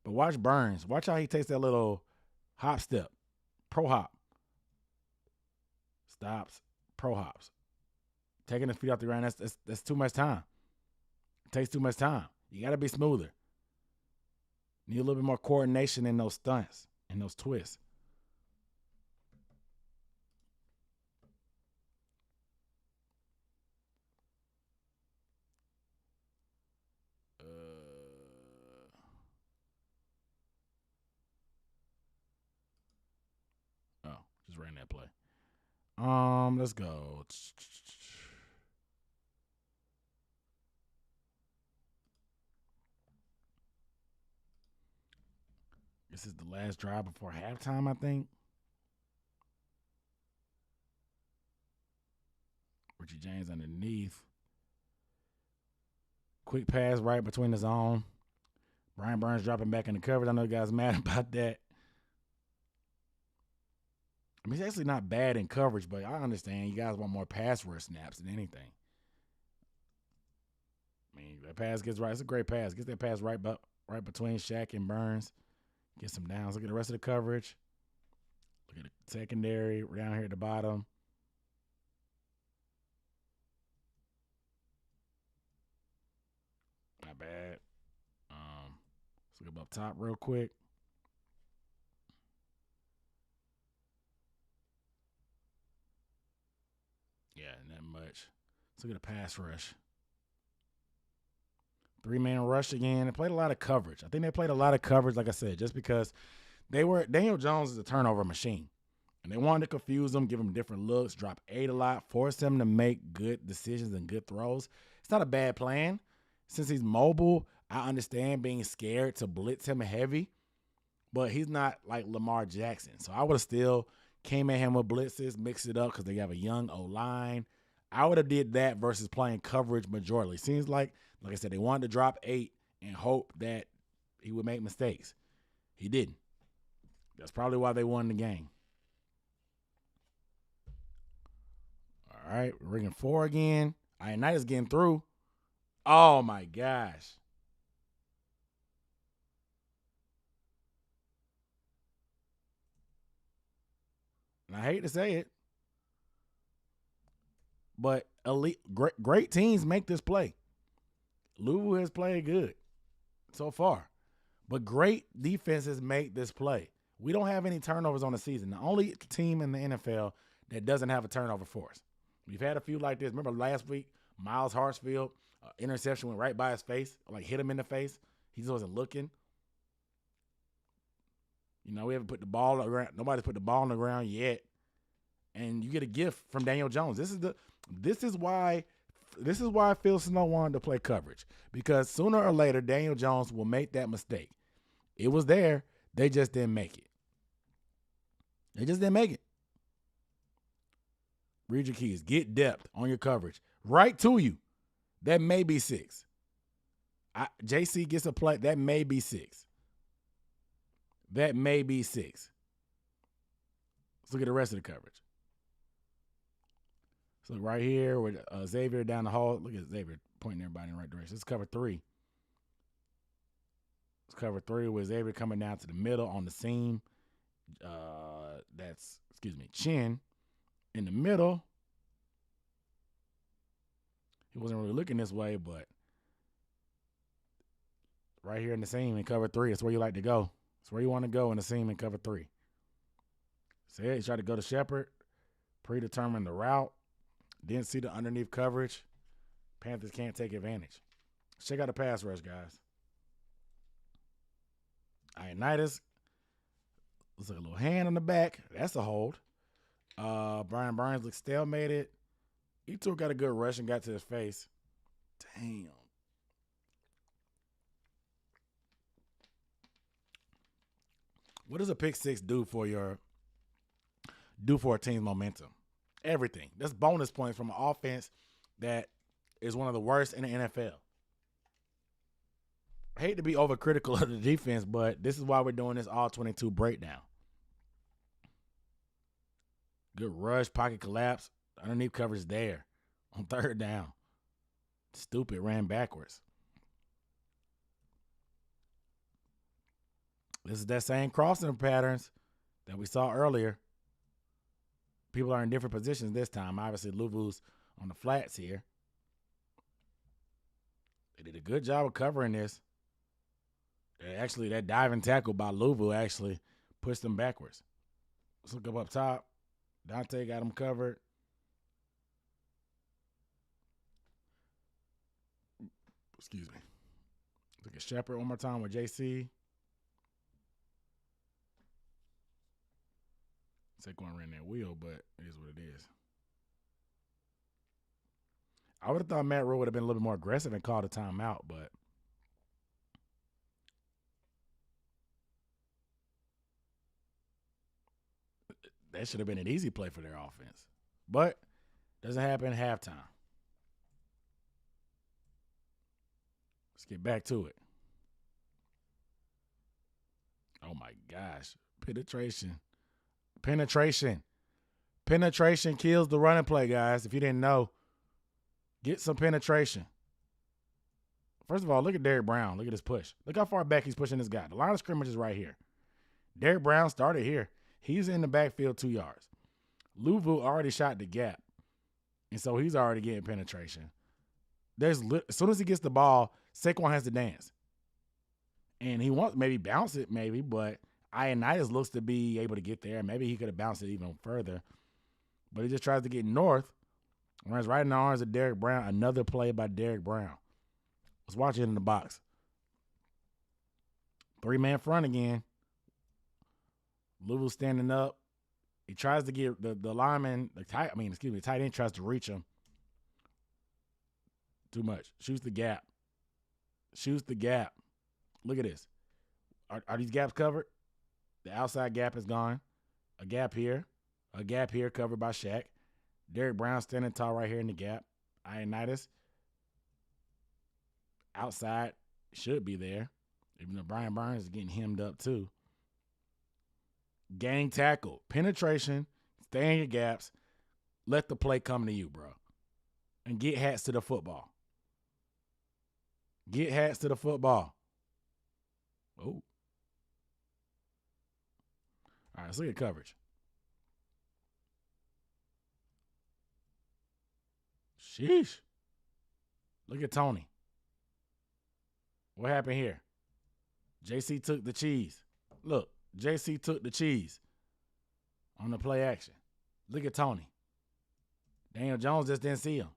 But watch Burns. Watch how he takes that little hop step. Pro hop. Stops. Pro hops. Taking his feet off the ground, that's too much time. It takes too much time. You got to be smoother. Need a little bit more coordination in those stunts and those twists. Just ran that play. Let's go. This is the last drive before halftime, I think. Richie James underneath. Quick pass right between the zone. Brian Burns dropping back in the coverage. I know you guys mad about that. I mean, it's actually not bad in coverage, but I understand you guys want more pass rush snaps than anything. I mean, that pass gets right. It's a great pass. Gets that pass right between Shaq and Burns. Gets some downs. Look at the rest of the coverage. Look at the secondary down here at the bottom. Not bad. Let's look up top real quick. Yeah, not much. Let's look at the pass rush. 3-man rush again. They played a lot of coverage. I think they played a lot of coverage, like I said, just because Daniel Jones is a turnover machine. And they wanted to confuse him, give him different looks, drop 8 a lot, force him to make good decisions and good throws. It's not a bad plan. Since he's mobile, I understand being scared to blitz him heavy, but he's not like Lamar Jackson. So I would have still came at him with blitzes, mixed it up because they have a young O-line. I would have did that versus playing coverage majorly. Seems like I said, they wanted to drop 8 and hope that he would make mistakes. He didn't. That's probably why they won the game. All right, we're ringing 4 again. Ionitis getting through. Oh, my gosh. And I hate to say it, but great teams make this play. Luvu has played good so far, but great defenses make this play. We don't have any turnovers on the season. The only team in the NFL that doesn't have a turnover force. We've had a few like this. Remember last week, Miles Hartsfield, interception went right by his face, like hit him in the face. He just wasn't looking. You know, we haven't put the ball around. Nobody's put the ball on the ground yet. And you get a gift from Daniel Jones. This is why Phil Snow wanted to play coverage, because sooner or later Daniel Jones will make that mistake. It was there. They just didn't make it. Read your keys. Get depth on your coverage. Right to you. That may be 6. JC gets a play. That may be 6. Let's look at the rest of the coverage. So right here with Xavier down the hall. Look at Xavier pointing everybody in the right direction. Let's cover 3. Let's cover 3 with Xavier coming down to the middle on the seam. Chin in the middle. He wasn't really looking this way, but right here in the seam in cover 3, it's where you like to go. It's where you want to go in the seam in cover 3. So he tried to go to Shepard, predetermined the route, didn't see the underneath coverage. Panthers can't take advantage. Check out the pass rush, guys. Ionitis. Looks like a little hand on the back. That's a hold. Brian Burns looks stalemated. Etor got a good rush and got to his face. Damn. What does a pick 6 do for a team's momentum? Everything. That's bonus points from an offense that is one of the worst in the NFL. I hate to be overcritical of the defense, but this is why we're doing this all 22 breakdown. Good rush, pocket collapse, underneath coverage there on 3rd down. Stupid, ran backwards. This is that same crossing patterns that we saw earlier. People are in different positions this time. Obviously, Luvu's on the flats here. They did a good job of covering this. Actually, that diving tackle by Luvu actually pushed them backwards. Let's look up top. Dante got him covered. Excuse me. Look at Shepard one more time with JC. Saquon ran that wheel, but it is what it is. I would have thought Matt Rule would have been a little bit more aggressive and called a timeout, but that should have been an easy play for their offense. But doesn't happen at halftime. Let's get back to it. Oh my gosh. Penetration kills the running play, guys. If you didn't know, get some penetration. First of all, look at Derrick Brown. Look at his push. Look how far back he's pushing this guy. The line of scrimmage is right here. Derrick Brown started here. He's in the backfield 2 yards. Luvu already shot the gap, and so he's already getting penetration. As soon as he gets the ball, Saquon has to dance. And he wants maybe bounce it, but Ioannidis looks to be able to get there. Maybe he could have bounced it even further. But he just tries to get north. Runs right in the arms of Derrick Brown. Another play by Derrick Brown. Let's watch it in the box. 3-man front again. Luvu standing up. He tries to get the lineman, the tight end tries to reach him. Too much. Shoots the gap. Look at this. Are these gaps covered? The outside gap is gone. A gap here covered by Shaq. Derrick Brown standing tall right here in the gap. Ioannidis outside should be there. Even though Brian Burns is getting hemmed up too. Gang tackle. Penetration. Stay in your gaps. Let the play come to you, bro. And get hats to the football. Oh. All right, let's look at coverage. Sheesh. Look at Tony. What happened here? JC took the cheese. Look, JC took the cheese on the play action. Look at Tony. Daniel Jones just didn't see him.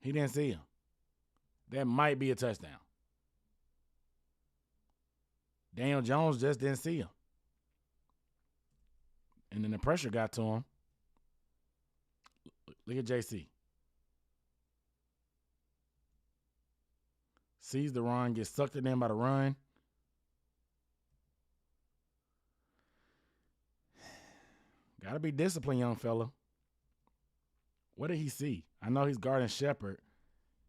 He didn't see him. That might be a touchdown. Daniel Jones just didn't see him. And then the pressure got to him. Look at JC. Sees the run, gets sucked in by the run. Got to be disciplined, young fella. What did he see? I know he's guarding Shepard.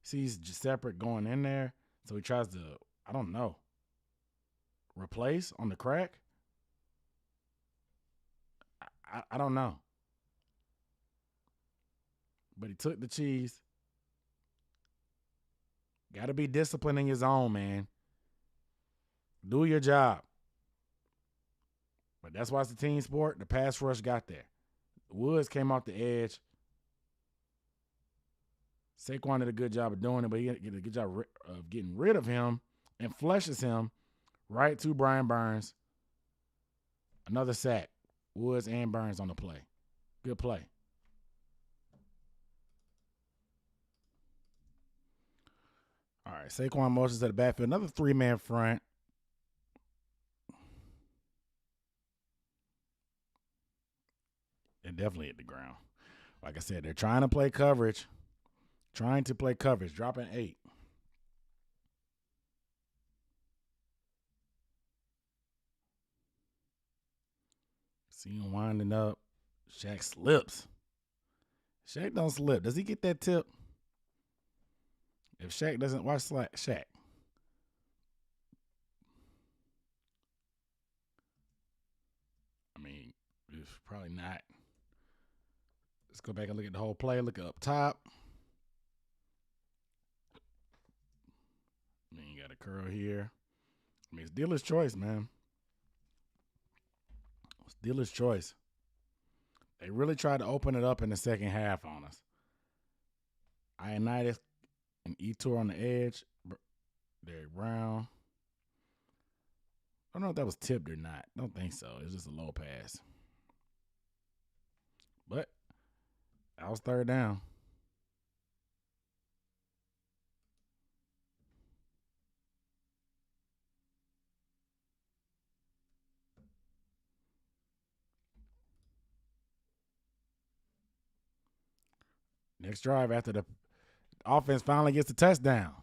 Sees Shepard going in there, so he tries to, I don't know, replace on the crack? I don't know. But he took the cheese. Got to be disciplined in your zone, man. Do your job. But that's why it's a team sport. The pass rush got there. Woods came off the edge. Saquon did a good job of doing it, but he did a good job of getting rid of him and flushes him right to Brian Burns. Another sack. Woods and Burns on the play. Good play. All right, Saquon motions to the backfield. Another 3-man front. It definitely hit the ground. Like I said, they're trying to play coverage. Dropping 8. See him winding up. Shaq slips. Shaq don't slip. Does he get that tip? If Shaq doesn't, watch Shaq. I mean, it's probably not. Let's go back and look at the whole play. Look up top. I mean, you got a curl here. I mean, it's dealer's choice, man. It's dealer's choice. They really tried to open it up in the second half on us. Ioannidis and Etor on the edge. Derrick Brown. I don't know if that was tipped or not. I don't think so. It was just a low pass. But that was third down. Next drive after the offense finally gets the touchdown.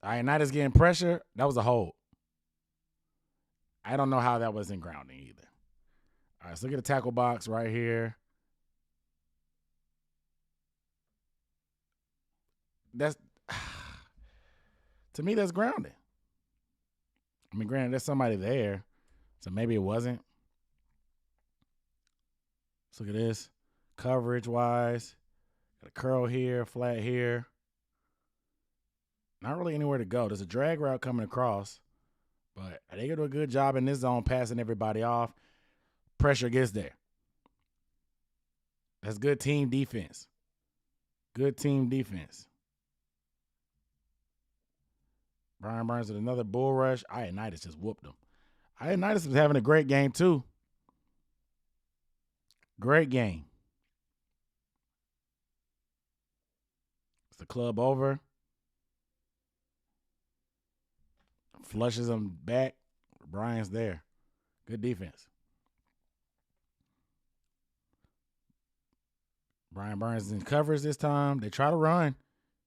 Ioannidis getting pressure. That was a hold. I don't know how that wasn't grounding either. All right, let's look at the tackle box right here. That's to me, that's grounding. I mean, granted, there's somebody there, so maybe it wasn't. Let's look at this. Coverage-wise, got a curl here, flat here. Not really anywhere to go. There's a drag route coming across, but they do a good job in this zone passing everybody off. Pressure gets there. That's good team defense. Good team defense. Brian Burns with another bull rush. Ioannidis just whooped him. Ioannidis was having a great game, too. Great game. It's the club over. Flushes him back. Brian's there. Good defense. Brian Burns is in coverage this time. They try to run.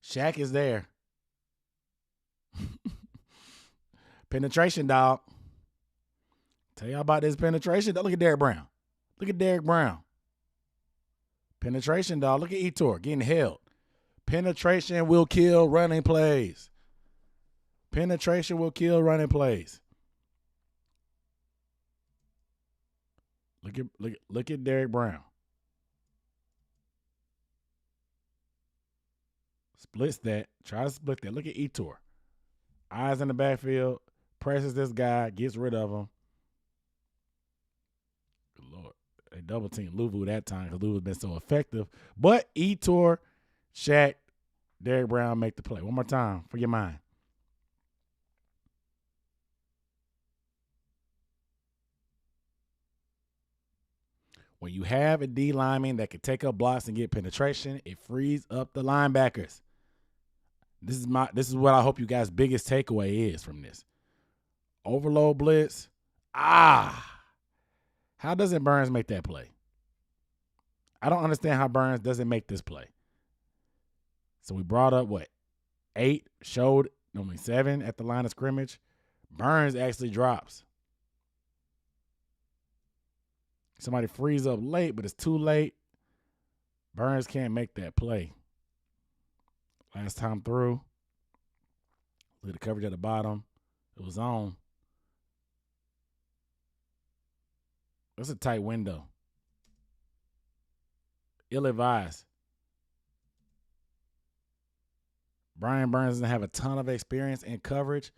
Shaq is there. Penetration, dog. Tell y'all about this penetration. Look at Derrick Brown. Look at Derrick Brown. Penetration, dog. Look at Etor getting held. Penetration will kill running plays. Penetration will kill running plays. Look at Derrick Brown. Splits that. Try to split that. Look at Etor. Eyes in the backfield. Presses this guy. Gets rid of him. Good Lord. They double team Luvu that time because Luvu's been so effective. But Etor, Shaq, Derrick Brown make the play. One more time for your mind. When you have a D lineman that can take up blocks and get penetration, it frees up the linebackers. This is what I hope you guys' biggest takeaway is from this. Overload blitz. How doesn't Burns make that play? I don't understand how Burns doesn't make this play. So we brought up 8, showed only 7 at the line of scrimmage. Burns actually drops. Somebody frees up late, but it's too late. Burns can't make that play. Last time through, look at the coverage at the bottom. It was on. That's a tight window. Ill-advised. Brian Burns doesn't have a ton of experience in coverage.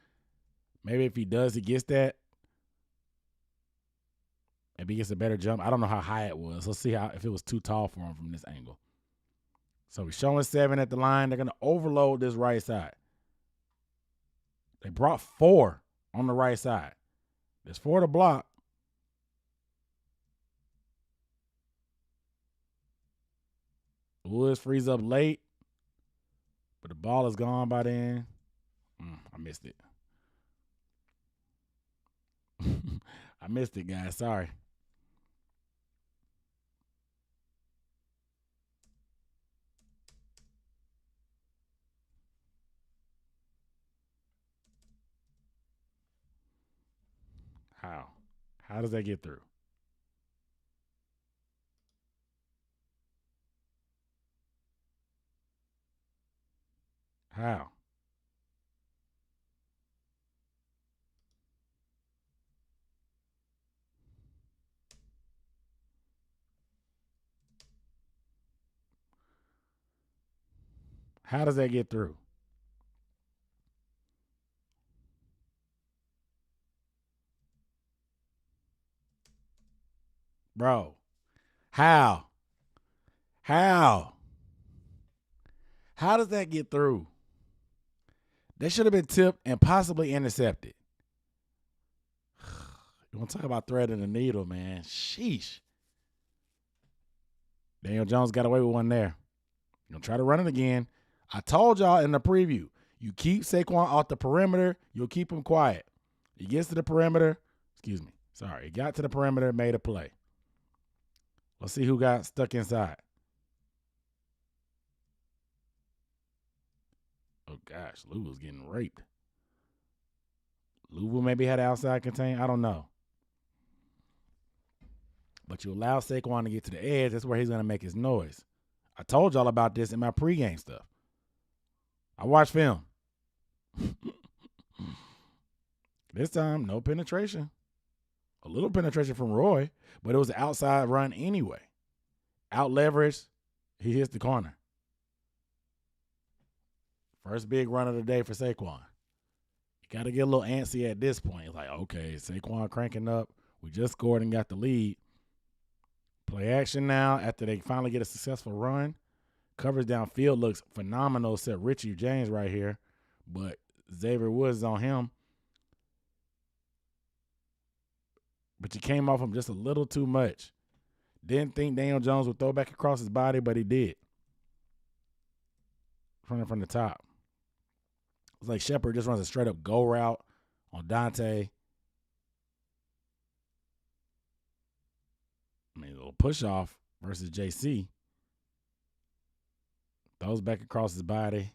Maybe if he does, he gets that. Maybe he gets a better jump. I don't know how high it was. Let's see if it was too tall for him from this angle. So he's showing 7 at the line. They're going to overload this right side. They brought 4 on the right side. There's 4 to block. Woods frees up late, but the ball is gone by then. I missed it. I missed it, guys. Sorry. How? How does that get through? How? How does that get through? Bro, how? How? How does that get through? They should have been tipped and possibly intercepted. You want to talk about threading the needle, man? Sheesh. Daniel Jones got away with one there. You're going to try to run it again. I told y'all in the preview, you keep Saquon off the perimeter, you'll keep him quiet. He gets to the perimeter. He got to the perimeter, made a play. Let's see who got stuck inside. Oh, gosh. Luvu's getting raped. Luvu maybe had an outside contain. I don't know. But you allow Saquon to get to the edge. That's where he's going to make his noise. I told y'all about this in my pregame stuff. I watched film. This time, no penetration. A little penetration from Roy, but it was an outside run anyway. Out leverage, he hits the corner. First big run of the day for Saquon. You got to get a little antsy at this point. It's like, okay, Saquon cranking up. We just scored and got the lead. Play action now after they finally get a successful run. Coverage downfield looks phenomenal, except Richie James right here. But Xavier Woods is on him. But you came off him just a little too much. Didn't think Daniel Jones would throw back across his body, but he did. From the top. It's like Shepard just runs a straight up go route on Dante. I mean, a little push off versus JC. Throws back across his body.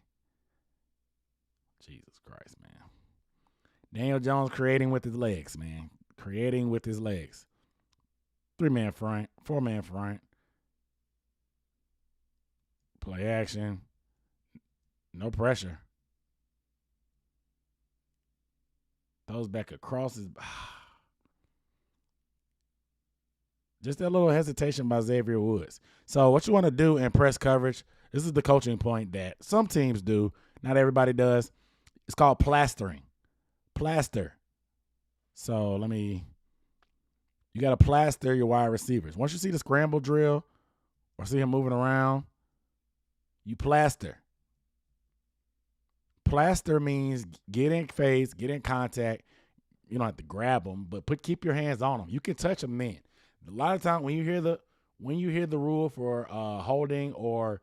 Jesus Christ, man. Daniel Jones creating with his legs, man. Creating with his legs. 3-man front, 4-man front. Play action. No pressure. Throws back across his. Just that little hesitation by Xavier Woods. So what you want to do in press coverage, this is the coaching point that some teams do. Not everybody does. It's called plastering. Plaster. So you got to plaster your wide receivers. Once you see the scramble drill or see him moving around, you plaster. Plaster means get in phase, get in contact. You don't have to grab them, but keep your hands on them. You can touch them then. A lot of times when you hear the rule for holding or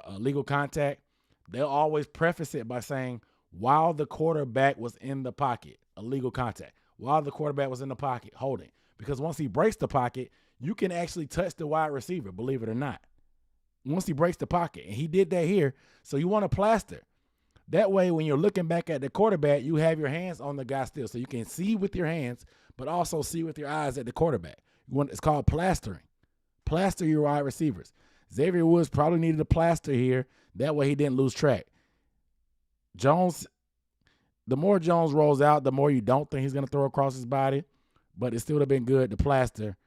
illegal contact, they'll always preface it by saying, while the quarterback was in the pocket, illegal contact. While the quarterback was in the pocket, holding. Because once he breaks the pocket, you can actually touch the wide receiver, believe it or not. Once he breaks the pocket, and he did that here, so you want to plaster. That way, when you're looking back at the quarterback, you have your hands on the guy still, so you can see with your hands, but also see with your eyes at the quarterback. It's called plastering. Plaster your wide receivers. Xavier Woods probably needed a plaster here. That way he didn't lose track. Jones, the more Jones rolls out, the more you don't think he's going to throw across his body, but it still would have been good to plaster.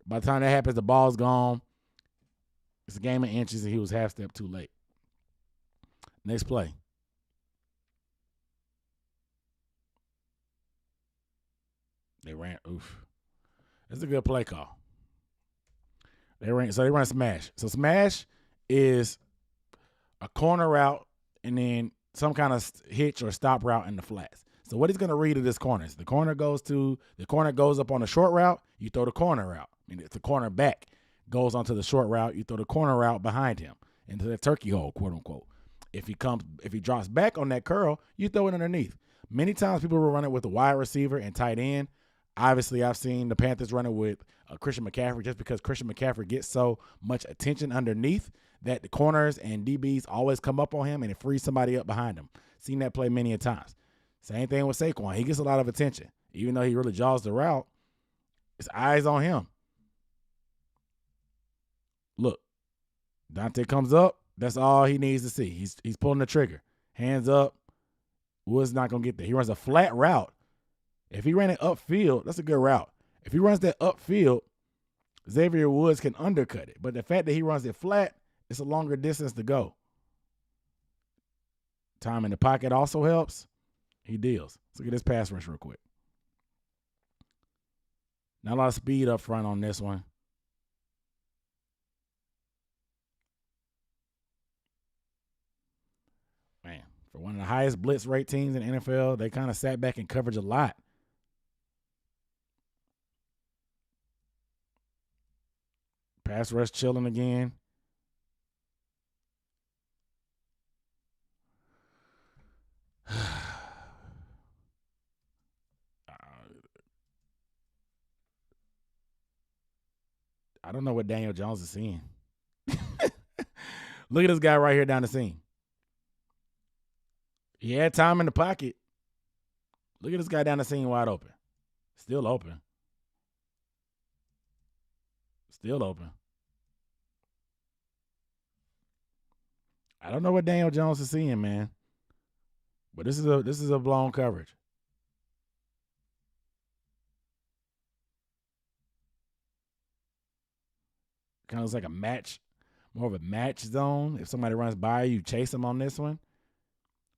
By the time that happens, the ball's gone. It's a game of inches, and he was half step too late. Next play. They ran. Oof. It's a good play call. They run smash. So smash is a corner route and then some kind of hitch or stop route in the flats. So what he's going to read of this corner is the corner goes up on a short route, you throw the corner route. I mean, if the corner back goes onto the short route, you throw the corner route behind him into the turkey hole, quote unquote. If he drops back on that curl, you throw it underneath. Many times people will run it with a wide receiver and tight end. Obviously, I've seen the Panthers run it with Christian McCaffrey just because Christian McCaffrey gets so much attention underneath that the corners and DBs always come up on him and it frees somebody up behind him. Seen that play many a times. Same thing with Saquon. He gets a lot of attention. Even though he really jaws the route, his eyes on him. Look, Dante comes up. That's all he needs to see. He's pulling the trigger. Hands up. Woods not going to get there. He runs a flat route. If he ran it upfield, that's a good route. If he runs that upfield, Xavier Woods can undercut it. But the fact that he runs it flat, it's a longer distance to go. Time in the pocket also helps. He deals. Let's look at this pass rush real quick. Not a lot of speed up front on this one. Man, for one of the highest blitz rate teams in the NFL, they kind of sat back in coverage a lot. Pass rush chilling again. I don't know what Daniel Jones is seeing. Look at this guy right here down the seam. He had time in the pocket. Look at this guy down the seam wide open. Still open. Still open. I don't know what Daniel Jones is seeing, man. But this is a blown coverage. Kind of looks like a match, more of a match zone. If somebody runs by you, chase them on this one.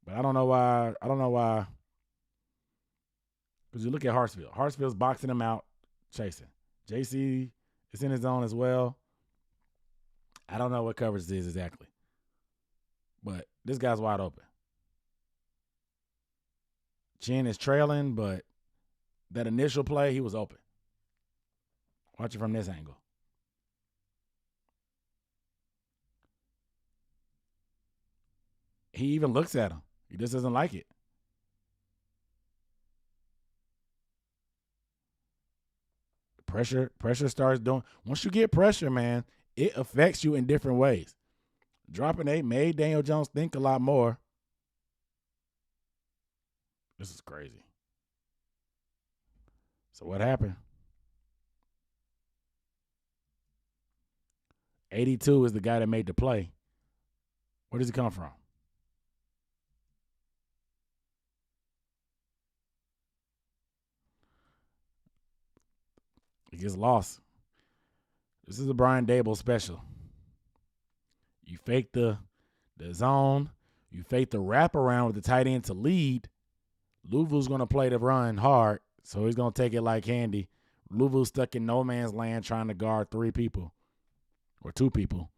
But I don't know why. Because you look at Hartsfield. Hartsfield's boxing him out, chasing. JC is in his zone as well. I don't know what coverage this is exactly. But this guy's wide open. Chin is trailing, but that initial play, he was open. Watch it from this angle. He even looks at him. He just doesn't like it. Pressure starts doing. Once you get pressure, man, it affects you in different ways. Dropping 8 made Daniel Jones think a lot more. This is crazy. So what happened? 82 is the guy that made the play. Where does he come from? He gets lost. This is a Brian Dable special. You fake the zone. You fake the wraparound with the tight end to lead. Luvu's going to play the run hard, so he's going to take it like candy. Luvu's stuck in no man's land trying to guard 3 people or 2 people.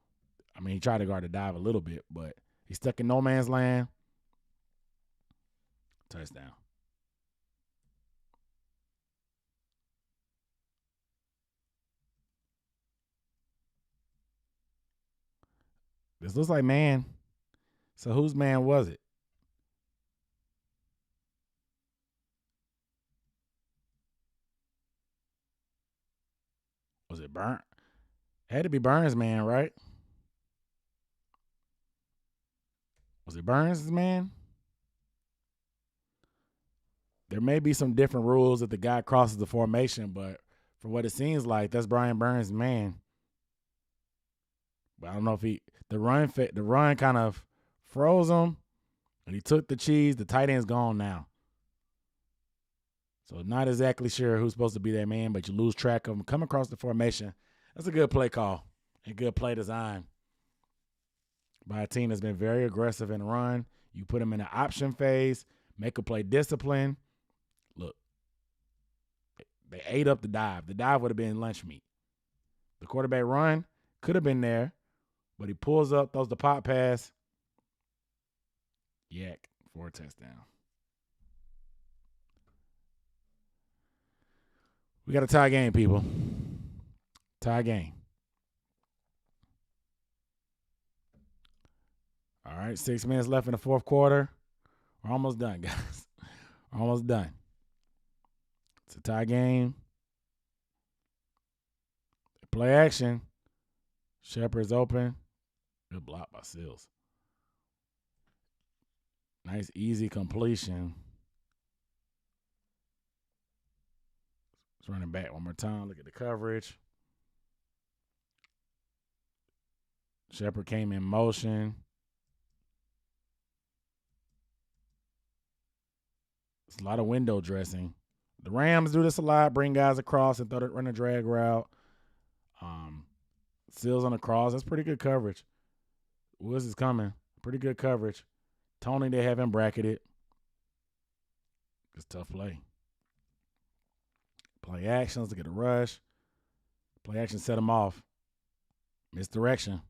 I mean, he tried to guard the dive a little bit, but he's stuck in no man's land. Touchdown. This looks like man. So whose man was it? Was it Burns? Had to be Burns' man, right? Was it Burns' man? There may be some different rules if the guy crosses the formation, but for what it seems like, that's Brian Burns' man. But I don't know if the run kind of froze him, and he took the cheese. The tight end's gone now. So not exactly sure who's supposed to be that man, but you lose track of him. Come across the formation. That's a good play call and good play design by a team that's been very aggressive in the run. You put them in the option phase, make a play discipline. Look, they ate up the dive. The dive would have been lunch meat. The quarterback run could have been there, but he pulls up, throws the pop pass. Yak for a touchdown. We got a tie game, people. Tie game. All right, 6 minutes left in the fourth quarter. We're almost done, guys. We're almost done. It's a tie game. Play action. Shepard's open. Good block by Sills. Nice, easy completion. Let's run it back one more time. Look at the coverage. Shepard came in motion. It's a lot of window dressing. The Rams do this a lot. Bring guys across and run a drag route. Sills on the cross. That's pretty good coverage. Woods is coming. Pretty good coverage. Tony, they have him bracketed. It's tough play. Play actions to get a rush. Play action set him off. Misdirection.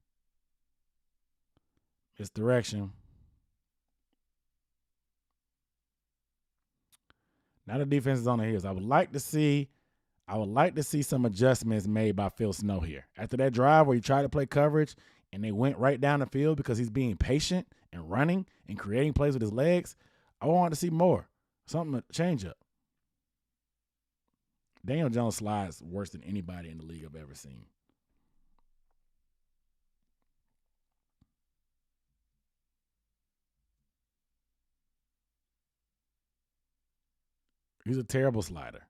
Now the defense is on the heels. I would like to see some adjustments made by Phil Snow here. After that drive where he tried to play coverage and they went right down the field because he's being patient and running and creating plays with his legs, I want to see more. Something to change up. Daniel Jones slides worse than anybody in the league I've ever seen. He's a terrible slider.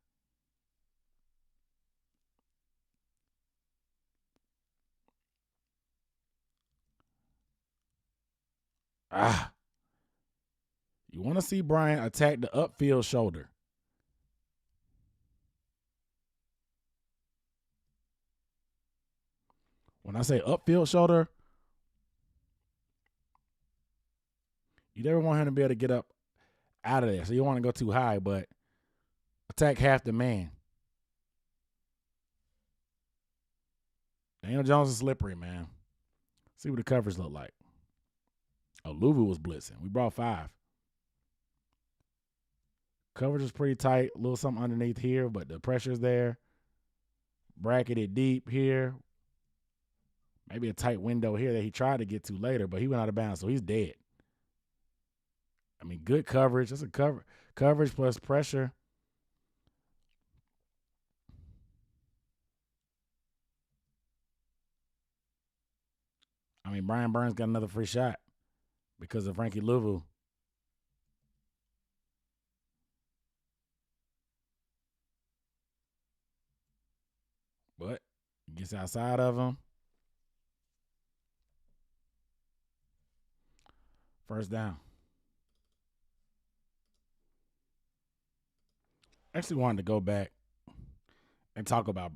You want to see Brian attack the upfield shoulder. When I say upfield shoulder, you never want him to be able to get up out of there. So you don't want to go too high, but attack half the man. Daniel Jones is slippery, man. See what the coverage look like. Oh, Luvu was blitzing. We brought 5. Coverage is pretty tight. A little something underneath here, but the pressure's there. Bracketed deep here. Maybe a tight window here that he tried to get to later, but he went out of bounds, so he's dead. I mean, good coverage. That's a coverage plus pressure. I mean, Brian Burns got another free shot because of Frankie Luvu. But he gets outside of him. First down. Actually wanted to go back and talk about,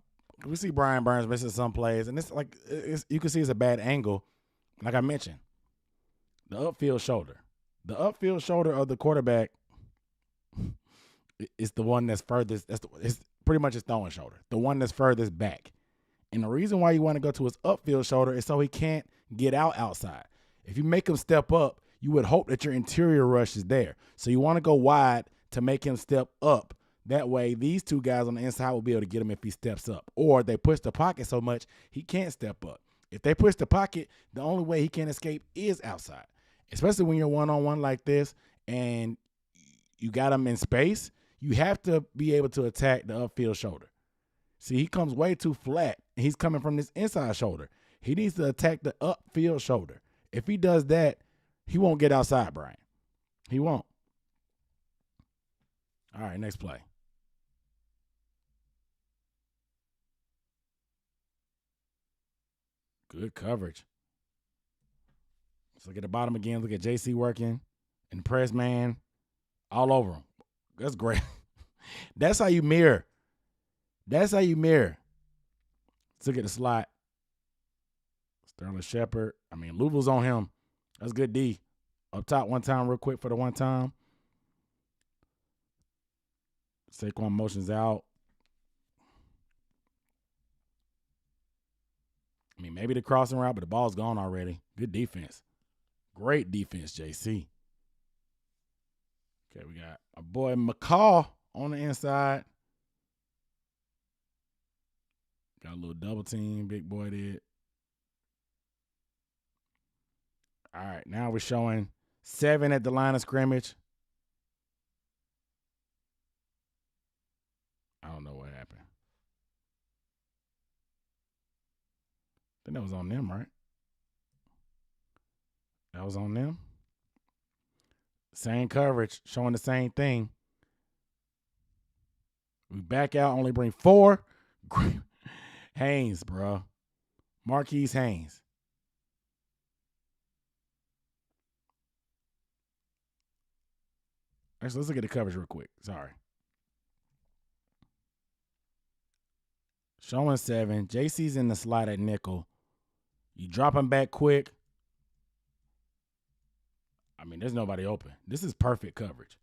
we see Brian Burns missing some plays, and you can see it's a bad angle. Like I mentioned, the upfield shoulder. The upfield shoulder of the quarterback is the one that's furthest. It's pretty much his throwing shoulder, the one that's furthest back. And the reason why you want to go to his upfield shoulder is so he can't get outside. If you make him step up, you would hope that your interior rush is there. So you want to go wide to make him step up. That way, these two guys on the inside will be able to get him if he steps up. Or they push the pocket so much he can't step up. If they push the pocket, the only way he can escape is outside. Especially when you're one-on-one like this and you got him in space, you have to be able to attack the upfield shoulder. See, he comes way too flat, and he's coming from this inside shoulder. He needs to attack the upfield shoulder. If he does that, he won't get outside, Brian. He won't. All right, next play. Good coverage. Let's look at the bottom again. Look at JC working and press man all over him. That's great. That's how you mirror. Let's look at the slot. Sterling Shepard. I mean, Luvu's on him. That's good D. Up top one time real quick for the one time. Saquon motions out. I mean, maybe the crossing route, but the ball's gone already. Good defense. Great defense, JC. Okay, we got our boy McCall on the inside. Got a little double team, big boy did. All right, now we're showing 7 at the line of scrimmage. I don't know what happened. I think that was on them, right? That was on them. Same coverage, showing the same thing. We back out, only bring 4. Haynes, bro. Marquise Haynes. Actually, let's look at the coverage real quick. Sorry. Showing 7. JC's in the slot at nickel. You drop him back quick. I mean, there's nobody open. This is perfect coverage.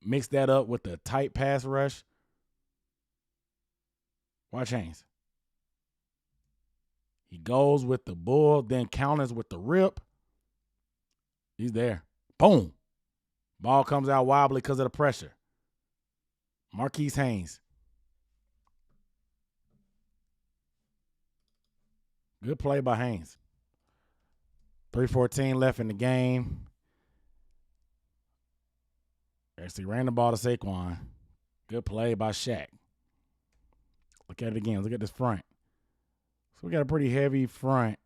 Mix that up with the tight pass rush. Watch Haynes. He goes with the bull, then counters with the rip. He's there. Boom. Ball comes out wobbly because of the pressure. Marquise Haynes. Good play by Haynes. 3:14 left in the game. Actually ran the ball to Saquon. Good play by Shaq. Look at it again. Look at this front. So we got a pretty heavy front.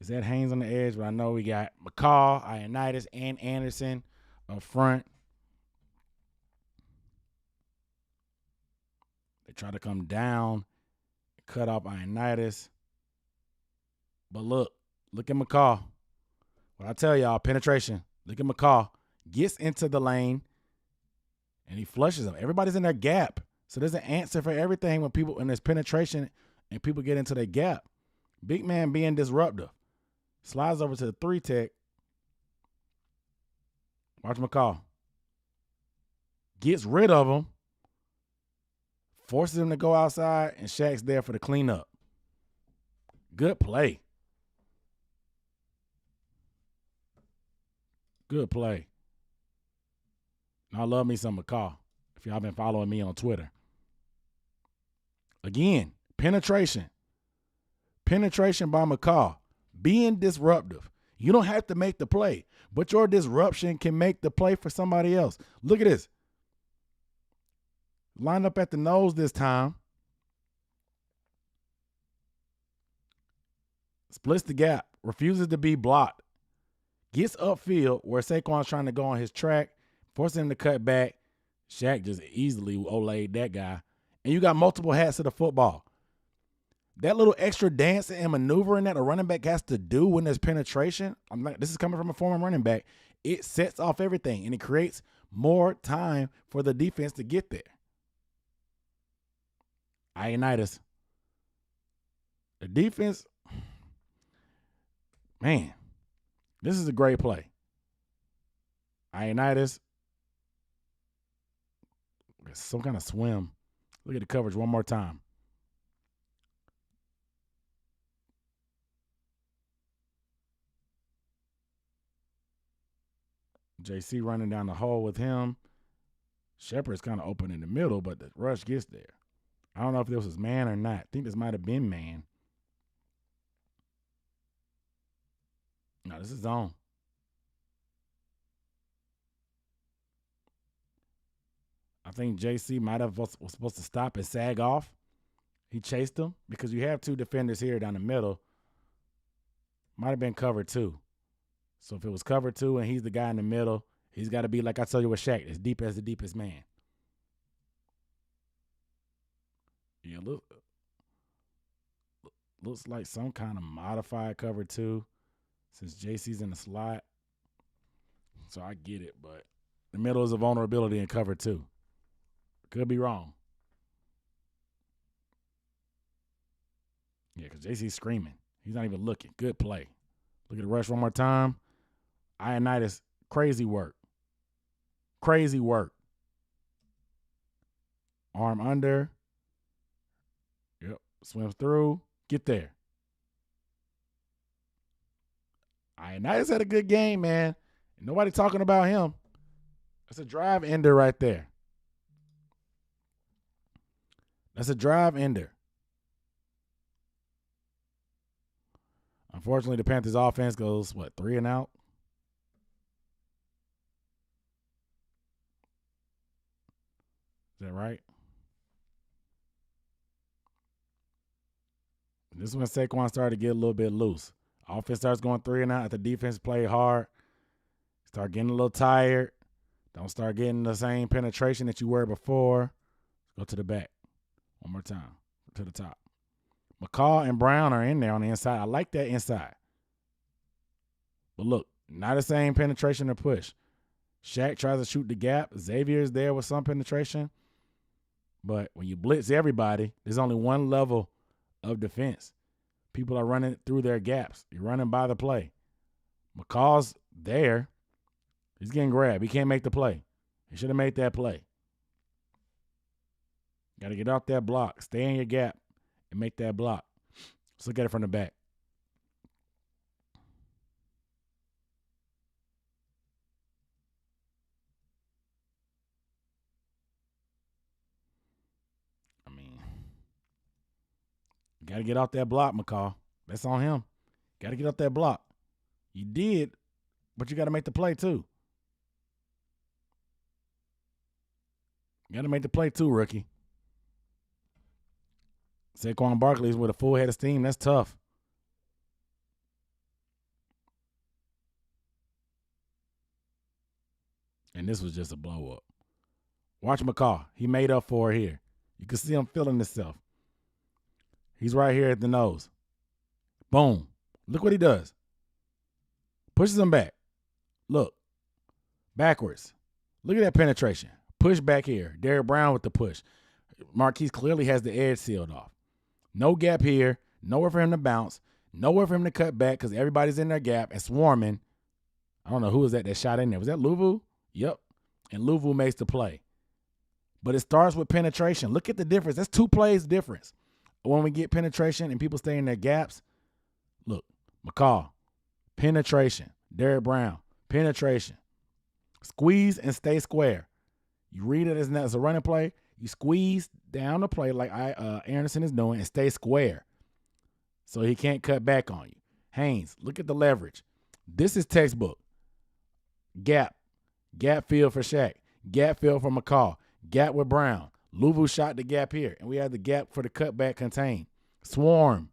Is that Haynes on the edge? But I know we got McCall, Ioannidis, and Anderson up front. They try to come down, cut off Ioannidis. But look at McCall. What I tell y'all, penetration. Look at McCall. Gets into the lane, and he flushes them. Everybody's in their gap. So there's an answer for everything when there's penetration and people get into their gap. Big man being disruptive. Slides over to the 3-tech. Watch McCall. Gets rid of him. Forces him to go outside, and Shaq's there for the cleanup. Good play. Good play. I love me some McCall, if y'all been following me on Twitter. Again, penetration. Penetration by McCall. Being disruptive. You don't have to make the play, but your disruption can make the play for somebody else. Look at this. Line up at the nose this time. Splits the gap. Refuses to be blocked. Gets upfield where Saquon's trying to go on his track. Forces him to cut back. Shaq just easily olayed that guy. And you got multiple hats of the football. That little extra dancing and maneuvering that a running back has to do when there's penetration, this is coming from a former running back, it sets off everything, and it creates more time for the defense to get there. Ioannidis. The defense, man, this is a great play. Ioannidis. Some kind of swim. Look at the coverage one more time. JC running down the hole with him. Shepard's kind of open in the middle, but the rush gets there. I don't know if this was man or not. I think this might have been man. No, this is zone. I think JC might have was supposed to stop and sag off. He chased him because you have two defenders here down the middle. Might have been cover two. So if it was cover two and he's the guy in the middle, he's got to be, like I told you with Shaq, as deep as the deepest man. Yeah, looks like some kind of modified cover two since JC's in the slot. So I get it, but the middle is a vulnerability in cover two. Could be wrong. Yeah, because JC's screaming. He's not even looking. Good play. Look at the rush one more time. Ioannidis, crazy work. Crazy work. Arm under. Yep. Swims through. Get there. Ioannidis had a good game, man. Nobody talking about him. That's a drive ender right there. That's a drive ender. Unfortunately, the Panthers offense goes, 3 and out? Is that right? This is when Saquon started to get a little bit loose. Offense starts going 3 and out after defense play hard. Start getting a little tired. Don't start getting the same penetration that you were before. Go to the back. One more time. To the top. McCall and Brown are in there on the inside. I like that inside. But look, not the same penetration or push. Shaq tries to shoot the gap. Xavier's there with some penetration. But when you blitz everybody, there's only one level of defense. People are running through their gaps. You're running by the play. McCall's there. He's getting grabbed. He can't make the play. He should have made that play. Got to get off that block. Stay in your gap and make that block. Let's look at it from the back. I mean, got to get off that block, McCall. That's on him. Got to get off that block. You did, but you got to make the play too. You got to make the play too, rookie. Saquon Barkley is with a full head of steam. That's tough. And this was just a blow up. Watch McCall. He made up for it here. You can see him feeling himself. He's right here at the nose. Boom. Look what he does. Pushes him back. Look. Backwards. Look at that penetration. Push back here. Derrick Brown with the push. Marquise clearly has the edge sealed off. No gap here. Nowhere for him to bounce. Nowhere for him to cut back because everybody's in their gap and swarming. I don't know who was that shot in there. Was that Luvu? Yep. And Luvu makes the play. But it starts with penetration. Look at the difference. That's 2 plays difference. When we get penetration and people stay in their gaps, look, McCall, penetration. Derrick Brown, penetration. Squeeze and stay square. You read it as a running play. You squeeze down the play like Anderson is doing and stay square so he can't cut back on you. Haynes, look at the leverage. This is textbook. Gap. Gap field for Shaq. Gap field for McCall. Gap with Brown. Luvu shot the gap here, and we have the gap for the cutback contain. Swarm.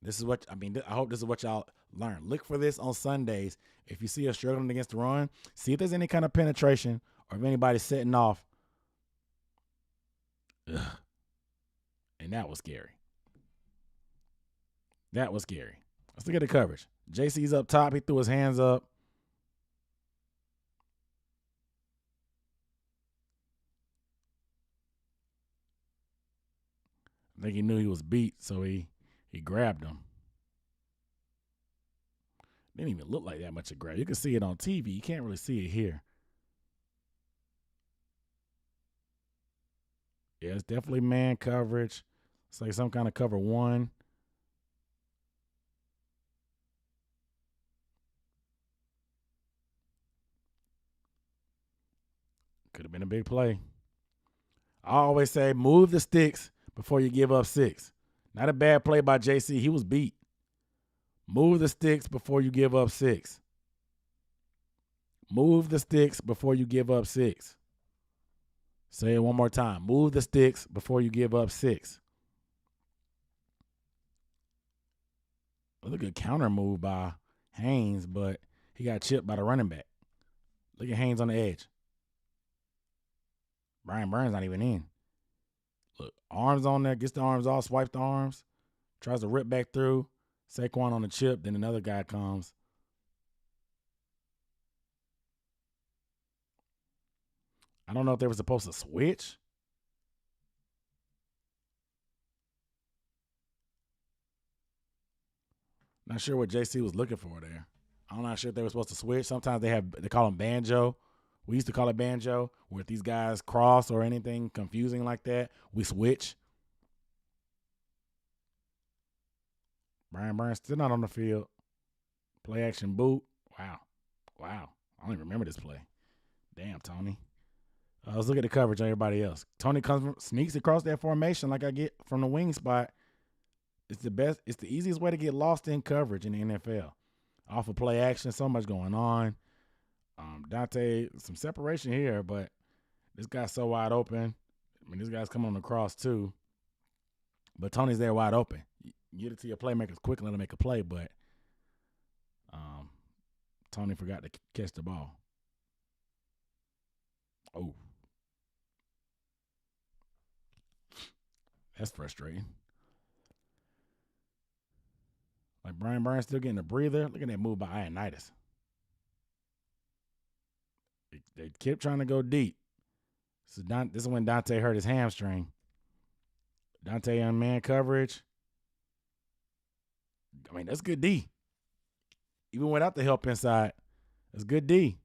This is what, I hope this is what y'all learn. Look for this on Sundays. If you see us struggling against the run, see if there's any kind of penetration or if anybody's setting off. Ugh. And that was scary. That was scary. Let's look at the coverage. JC's up top. He threw his hands up. I think he knew he was beat, so he grabbed him. Didn't even look like that much of grab. You can see it on TV. You can't really see it here. Yeah, it's definitely man coverage. It's like some kind of cover 1. Could have been a big play. I always say move the sticks before you give up 6. Not a bad play by JC. He was beat. Move the sticks before you give up 6. Move the sticks before you give up 6. Say it one more time. Move the sticks before you give up 6. Look at a good counter move by Haynes, but he got chipped by the running back. Look at Haynes on the edge. Brian Burns not even in. Look, arms on there, gets the arms off, swipes the arms, tries to rip back through. Saquon on the chip, then another guy comes. I don't know if they were supposed to switch. Not sure what JC was looking for there. I'm not sure if they were supposed to switch. Sometimes they call them banjo. We used to call it banjo, where if these guys cross or anything confusing like that, we switch. Brian Burns still not on the field. Play action boot. Wow. I don't even remember this play. Damn, Tony. Let's look at the coverage on everybody else. Tony sneaks across that formation like I get from the wing spot. It's the best. It's the easiest way to get lost in coverage in the NFL. Off of play action, so much going on. Dante, some separation here, but this guy's so wide open. I mean, this guy's coming on the cross too. But Tony's there wide open. Get it to your playmakers quick and let him make a play, but Tony forgot to catch the ball. Oh. That's frustrating. Like Brian Burns still getting a breather. Look at that move by Ioannidis. They kept trying to go deep. So this is when Dante hurt his hamstring. Dante on man coverage. I mean, that's good D. Even without the help inside, that's good D.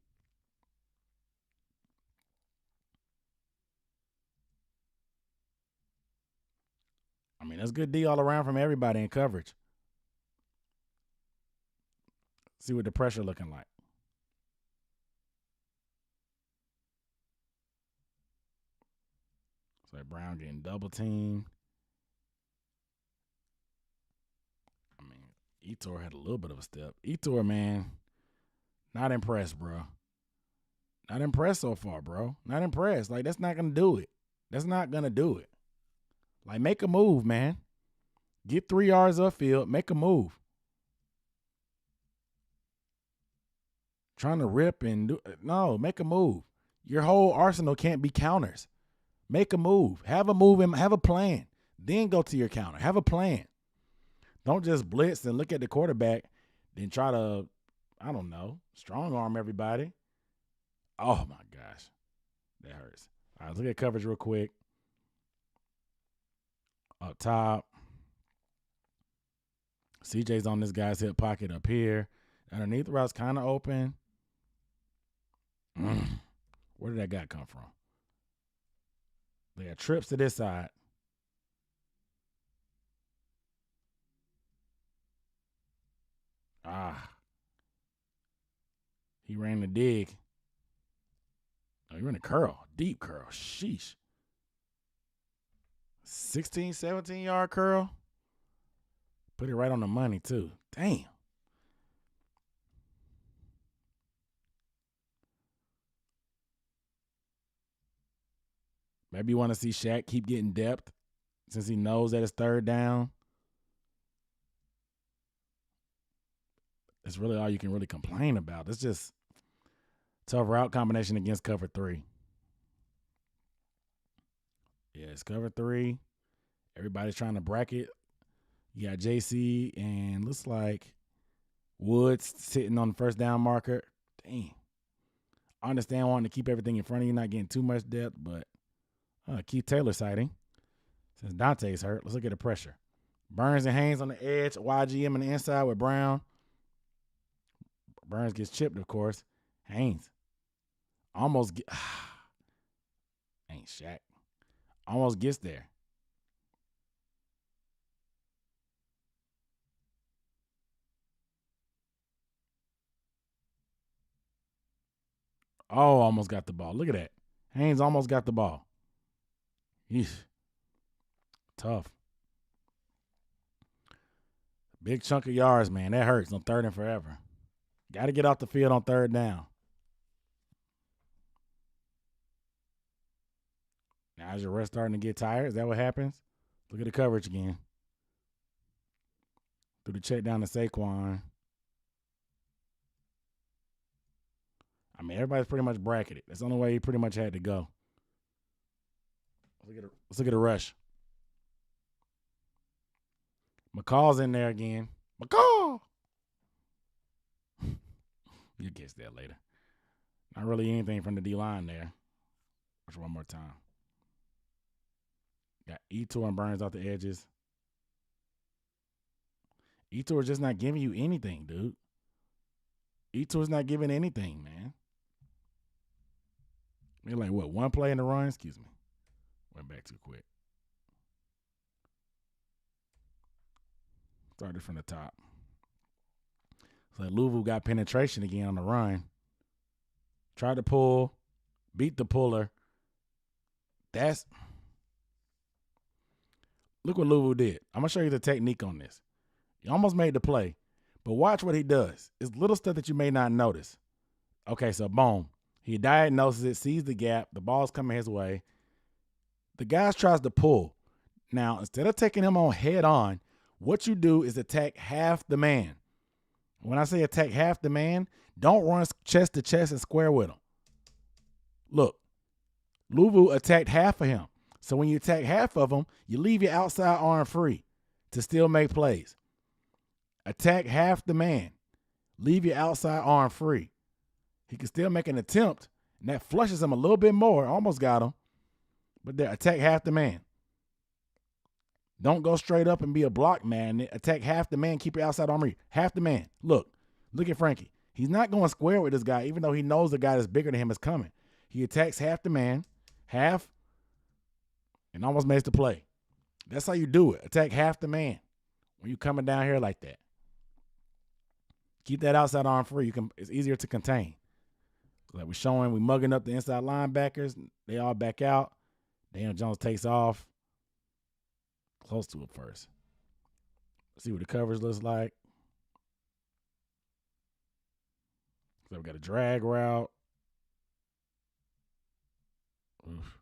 I mean, that's good D all around from everybody in coverage. See what the pressure looking like. So Brown getting double teamed. I mean, Etor had a little bit of a step. Etor, man, not impressed, bro. Not impressed so far, bro. Not impressed. Like, that's not going to do it. That's not going to do it. Like, make a move, man. Get 3 yards upfield. Make a move. trying to rip and do. No, make a move. Your whole arsenal can't be counters. Make a move. Have a move and have a plan. Then go to your counter. Have a plan. Don't just blitz and look at the quarterback, then try to, I don't know, strong arm everybody. Oh, my gosh. That hurts. All right, let's look at coverage real quick. Up top. CJ's on this guy's hip pocket up here. Underneath the route's kind of open. Where did that guy come from? They got trips to this side. He ran the dig. Oh, he ran a curl. Deep curl. Sheesh. 16, 17-yard curl. Put it right on the money, too. Damn. Maybe you want to see Shaq keep getting depth since he knows that it's third down. That's really all you can really complain about. It's just tough route combination against cover 3. Yeah, it's cover 3. Everybody's trying to bracket. You got JC and looks like Woods sitting on the first down marker. Damn. I understand wanting to keep everything in front of you, not getting too much depth, but Keith Taylor sighting. Since Dante's hurt, let's look at the pressure. Burns and Haynes on the edge. YGM on the inside with Brown. Burns gets chipped, of course. Haynes almost ain't Shaq. Almost gets there. Oh, almost got the ball. Look at that. Haynes almost got the ball. Eesh. Tough. Big chunk of yards, man. That hurts on third and forever. Got to get off the field on third down. Now is your rest starting to get tired? Is that what happens? Look at the coverage again. Through the check down to Saquon. I mean, everybody's pretty much bracketed. That's the only way he pretty much had to go. Let's look at a rush. McCall's in there again. McCall! You'll catch that later. Not really anything from the D-line there. Watch one more time. Got Eto'o and Burns off the edges. Eto'o is just not giving you anything, dude. Eto'o is not giving anything, man. They're like, what, one play in the run? Excuse me. Went back too quick. Started from the top. So Luvu got penetration again on the run. Tried to pull. Beat the puller. Look what Luvu did. I'm going to show you the technique on this. He almost made the play. But watch what he does. It's little stuff that you may not notice. Okay, so boom. He diagnoses it, sees the gap. The ball's coming his way. The guy tries to pull. Now, instead of taking him on head on, what you do is attack half the man. When I say attack half the man, don't run chest to chest and square with him. Look, Luvu attacked half of him. So when you attack half of him, you leave your outside arm free to still make plays. Attack half the man. Leave your outside arm free. He can still make an attempt, and that flushes him a little bit more. Almost got him. But there, attack half the man. Don't go straight up and be a block man. Attack half the man. Keep your outside arm free. Half the man. Look at Frankie. He's not going square with this guy, even though he knows the guy that's bigger than him is coming. He attacks half the man, and almost makes the play. That's how you do it. Attack half the man when you're coming down here like that. Keep that outside arm free. It's easier to contain. Like we mugging up the inside linebackers. They all back out. Daniel Jones takes off. Close to it first. See what the coverage looks like. So we got a drag route. Oof.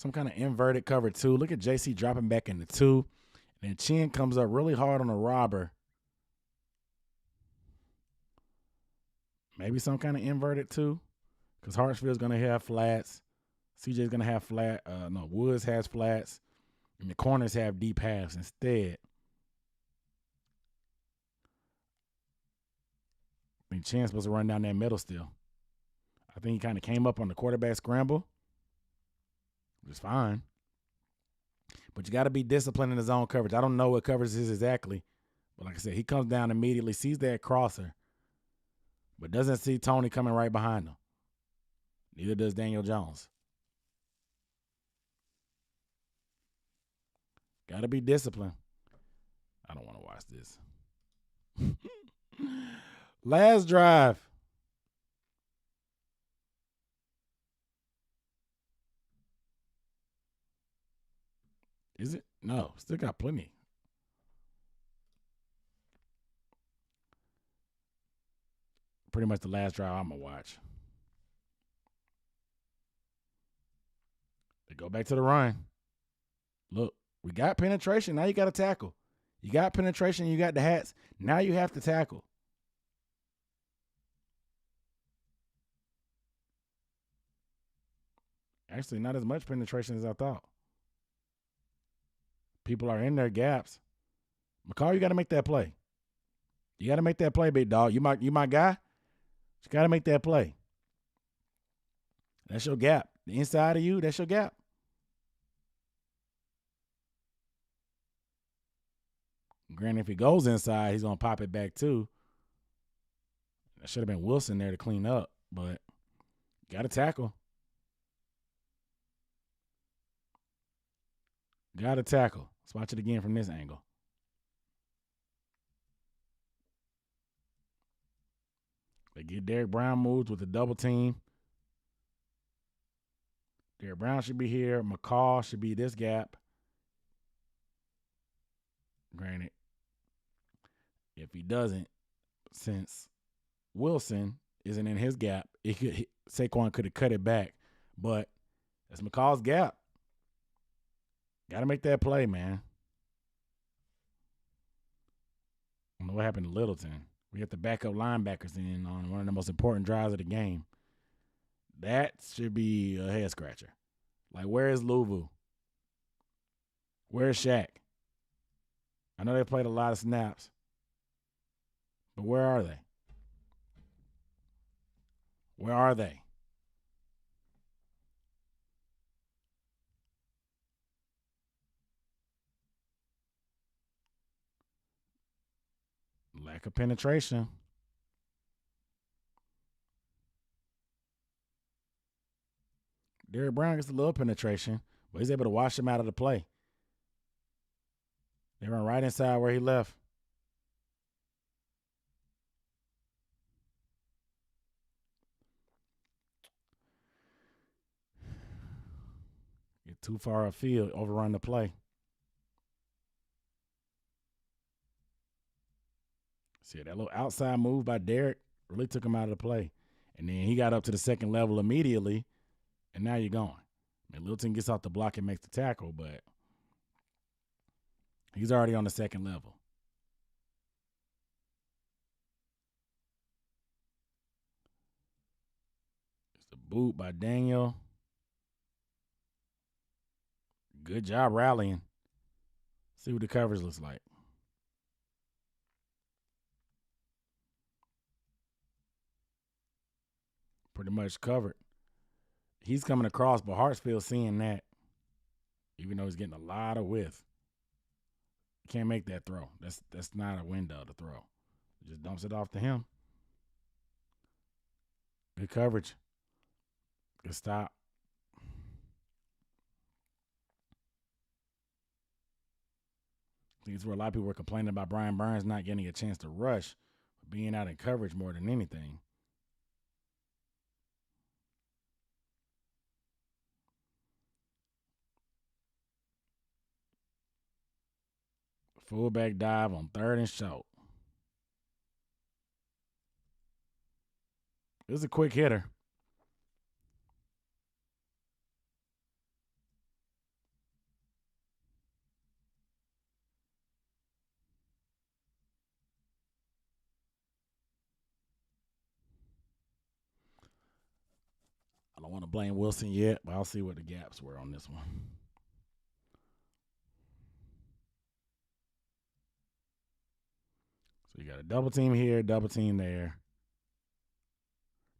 some kind of inverted cover 2. Look at JC dropping back into 2. And then Chin comes up really hard on the robber. Maybe some kind of inverted 2. Because Hartsfield's going to have flats. CJ's going to have flat. Woods has flats. And the corners have deep halves instead. I think Chin's supposed to run down that middle still. I think he kind of came up on the quarterback scramble. Which is fine. But you got to be disciplined in the zone coverage. I don't know what coverage is exactly. But like I said, he comes down immediately, sees that crosser, but doesn't see Tony coming right behind him. Neither does Daniel Jones. Got to be disciplined. I don't want to watch this. Last drive. Is it? No, still got plenty. Pretty much the last drive I'm going to watch. They go back to the run. Look, we got penetration. Now you got to tackle. You got penetration. You got the hats. Now you have to tackle. Actually, not as much penetration as I thought. People are in their gaps. McCall, you got to make that play. You got to make that play, big dog. You my guy. You got to make that play. That's your gap. The inside of you, that's your gap. Granted, if he goes inside, he's going to pop it back too. That should have been Wilson there to clean up, but got to tackle. Got to tackle. Let's watch it again from this angle. They get Derek Brown moved with the double team. Derek Brown should be here. McCall should be this gap. Granted, if he doesn't, since Wilson isn't in his gap, Saquon could have cut it back. But that's McCall's gap. Got to make that play, man. I don't know what happened to Littleton. We have the backup linebackers in on one of the most important drives of the game. That should be a head scratcher. Like, where is Luvu? Where's Shaq? I know they played a lot of snaps, but where are they? Where are they? Lack of penetration. Derek Brown gets a little penetration, but he's able to wash him out of the play. They run right inside where he left. Get too far upfield, overrun the play. See, that little outside move by Derek really took him out of the play. And then he got up to the second level immediately, and now you're going. And Littleton gets off the block and makes the tackle, but he's already on the second level. It's the boot by Daniel. Good job rallying. See what the coverage looks like. Pretty much covered. He's coming across, but Hartsfield's seeing that, even though he's getting a lot of width. Can't make that throw. That's not a window to throw. Just dumps it off to him. Good coverage. Good stop. I think it's where a lot of people were complaining about Brian Burns not getting a chance to rush, being out in coverage more than anything. Fullback dive on 3rd and short. It was a quick hitter. blame Wilson yet, but I'll see what the gaps were on this one. So you got a double team here, double team there.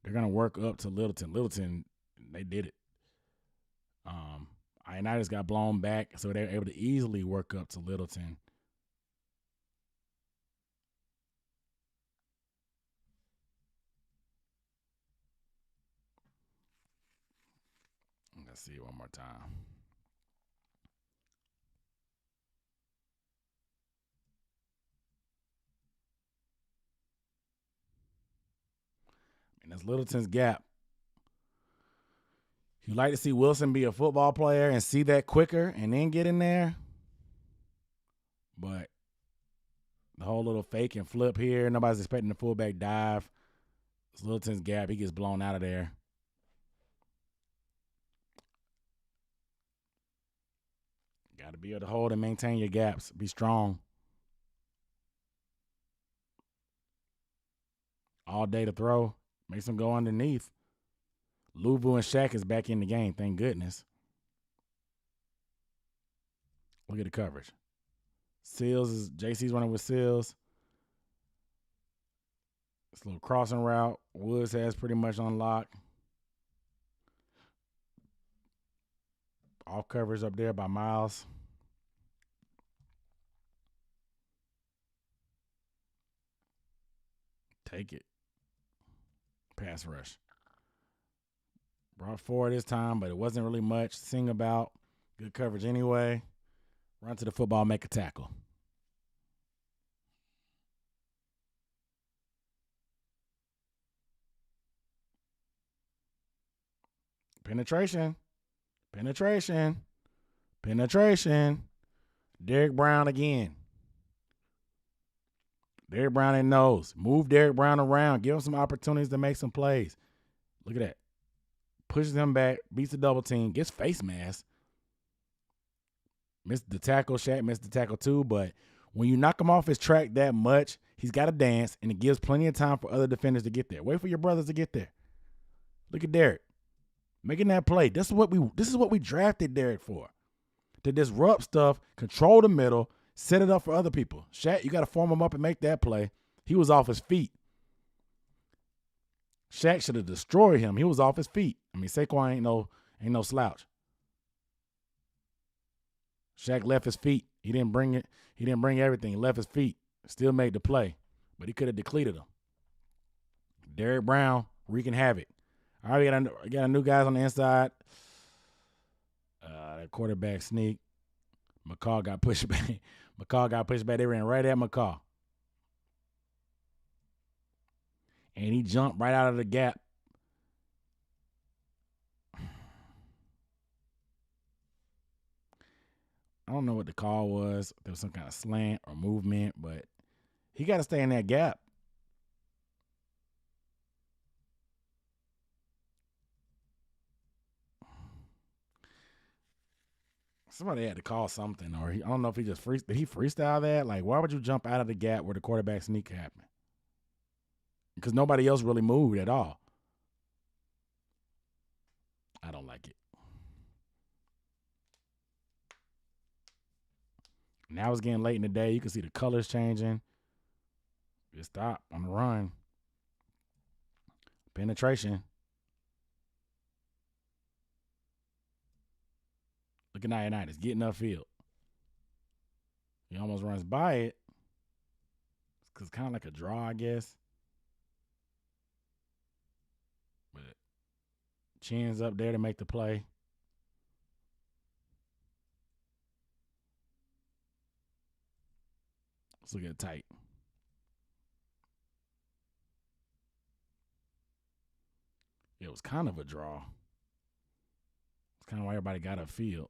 They're going to work up to Littleton. Littleton, they did it. Ioannidis got blown back, so they were able to easily work up to Littleton. Let's see it one more time. And that's Littleton's gap. You like to see Wilson be a football player and see that quicker and then get in there. But the whole little fake and flip here, nobody's expecting the fullback dive. It's Littleton's gap. He gets blown out of there. Got to be able to hold and maintain your gaps. Be strong. All day to throw. Makes him go underneath. Luvu and Shaq is back in the game. Thank goodness. Look at the coverage. JC's running with Seals. This little crossing route. Woods has pretty much unlocked. Off coverage up there by Miles. Take it. Pass rush. Brought forward this time, but it wasn't really much to sing about. Good coverage anyway. Run to the football, make a tackle. Penetration. Derek Brown again. Derek Brown in nose. Move Derek Brown around. Give him some opportunities to make some plays. Look at that. Pushes him back. Beats the double team. Gets face mask. Missed the tackle. Shaq missed the tackle too. But when you knock him off his track that much, he's got to dance, and it gives plenty of time for other defenders to get there. Wait for your brothers to get there. Look at Derek. Making that play. This is what we drafted Derek for. To disrupt stuff, control the middle, set it up for other people. Shaq, you got to form him up and make that play. He was off his feet. Shaq should have destroyed him. He was off his feet. I mean, Saquon ain't no slouch. Shaq left his feet. He didn't bring it. He didn't bring everything. He left his feet. Still made the play, but he could have depleted him. Derek Brown wreaking havoc. All right, we got a new guys on the inside. That quarterback sneak. McCall got pushed back. They ran right at McCall. And he jumped right out of the gap. I don't know what the call was. There was some kind of slant or movement, but he got to stay in that gap. Somebody had to call something, or I don't know if he just did he freestyle that? Like, why would you jump out of the gap where the quarterback sneak happened? Because nobody else really moved at all. I don't like it. Now it's getting late in the day. You can see the colors changing. Just stop on the run. Penetration. Look at Ioannidis getting upfield. He almost runs by it. It's kind of like a draw, I guess. But Chin's up there to make the play. Let's look at it tight. It was kind of a draw. It's kind of why everybody got upfield.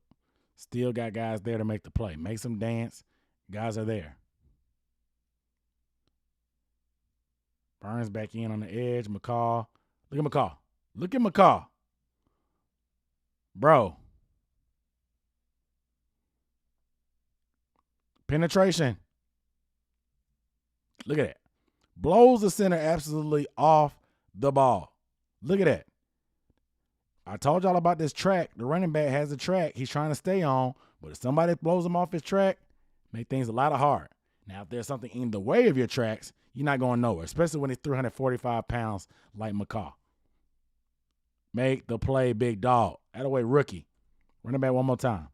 Still got guys there to make the play. Make some dance. Guys are there. Burns back in on the edge. McCall. Look at McCall. Bro. Penetration. Look at that. Blows the center absolutely off the ball. Look at that. I told y'all about this track. The running back has a track he's trying to stay on, but if somebody blows him off his track, make things a lot of hard. Now, if there's something in the way of your tracks, you're not going nowhere, especially when he's 345 pounds like McCaw. Make the play, big dog. That away, rookie. Running back one more time.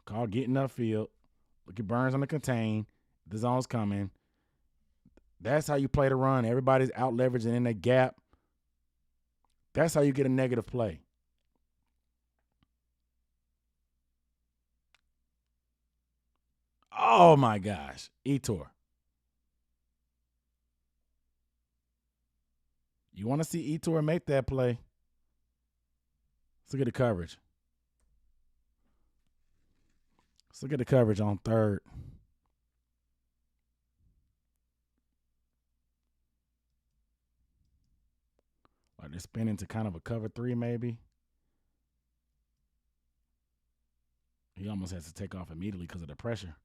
McCaw getting upfield. Look at Burns on the contain. The zone's coming. That's how you play the run. Everybody's out leveraging in the gap. That's how you get a negative play. Oh, my gosh. Etor. You want to see Etor make that play. Let's look at the coverage. Let's look at the coverage on third. Like they're spinning to kind of a cover 3 maybe. He almost has to take off immediately because of the pressure.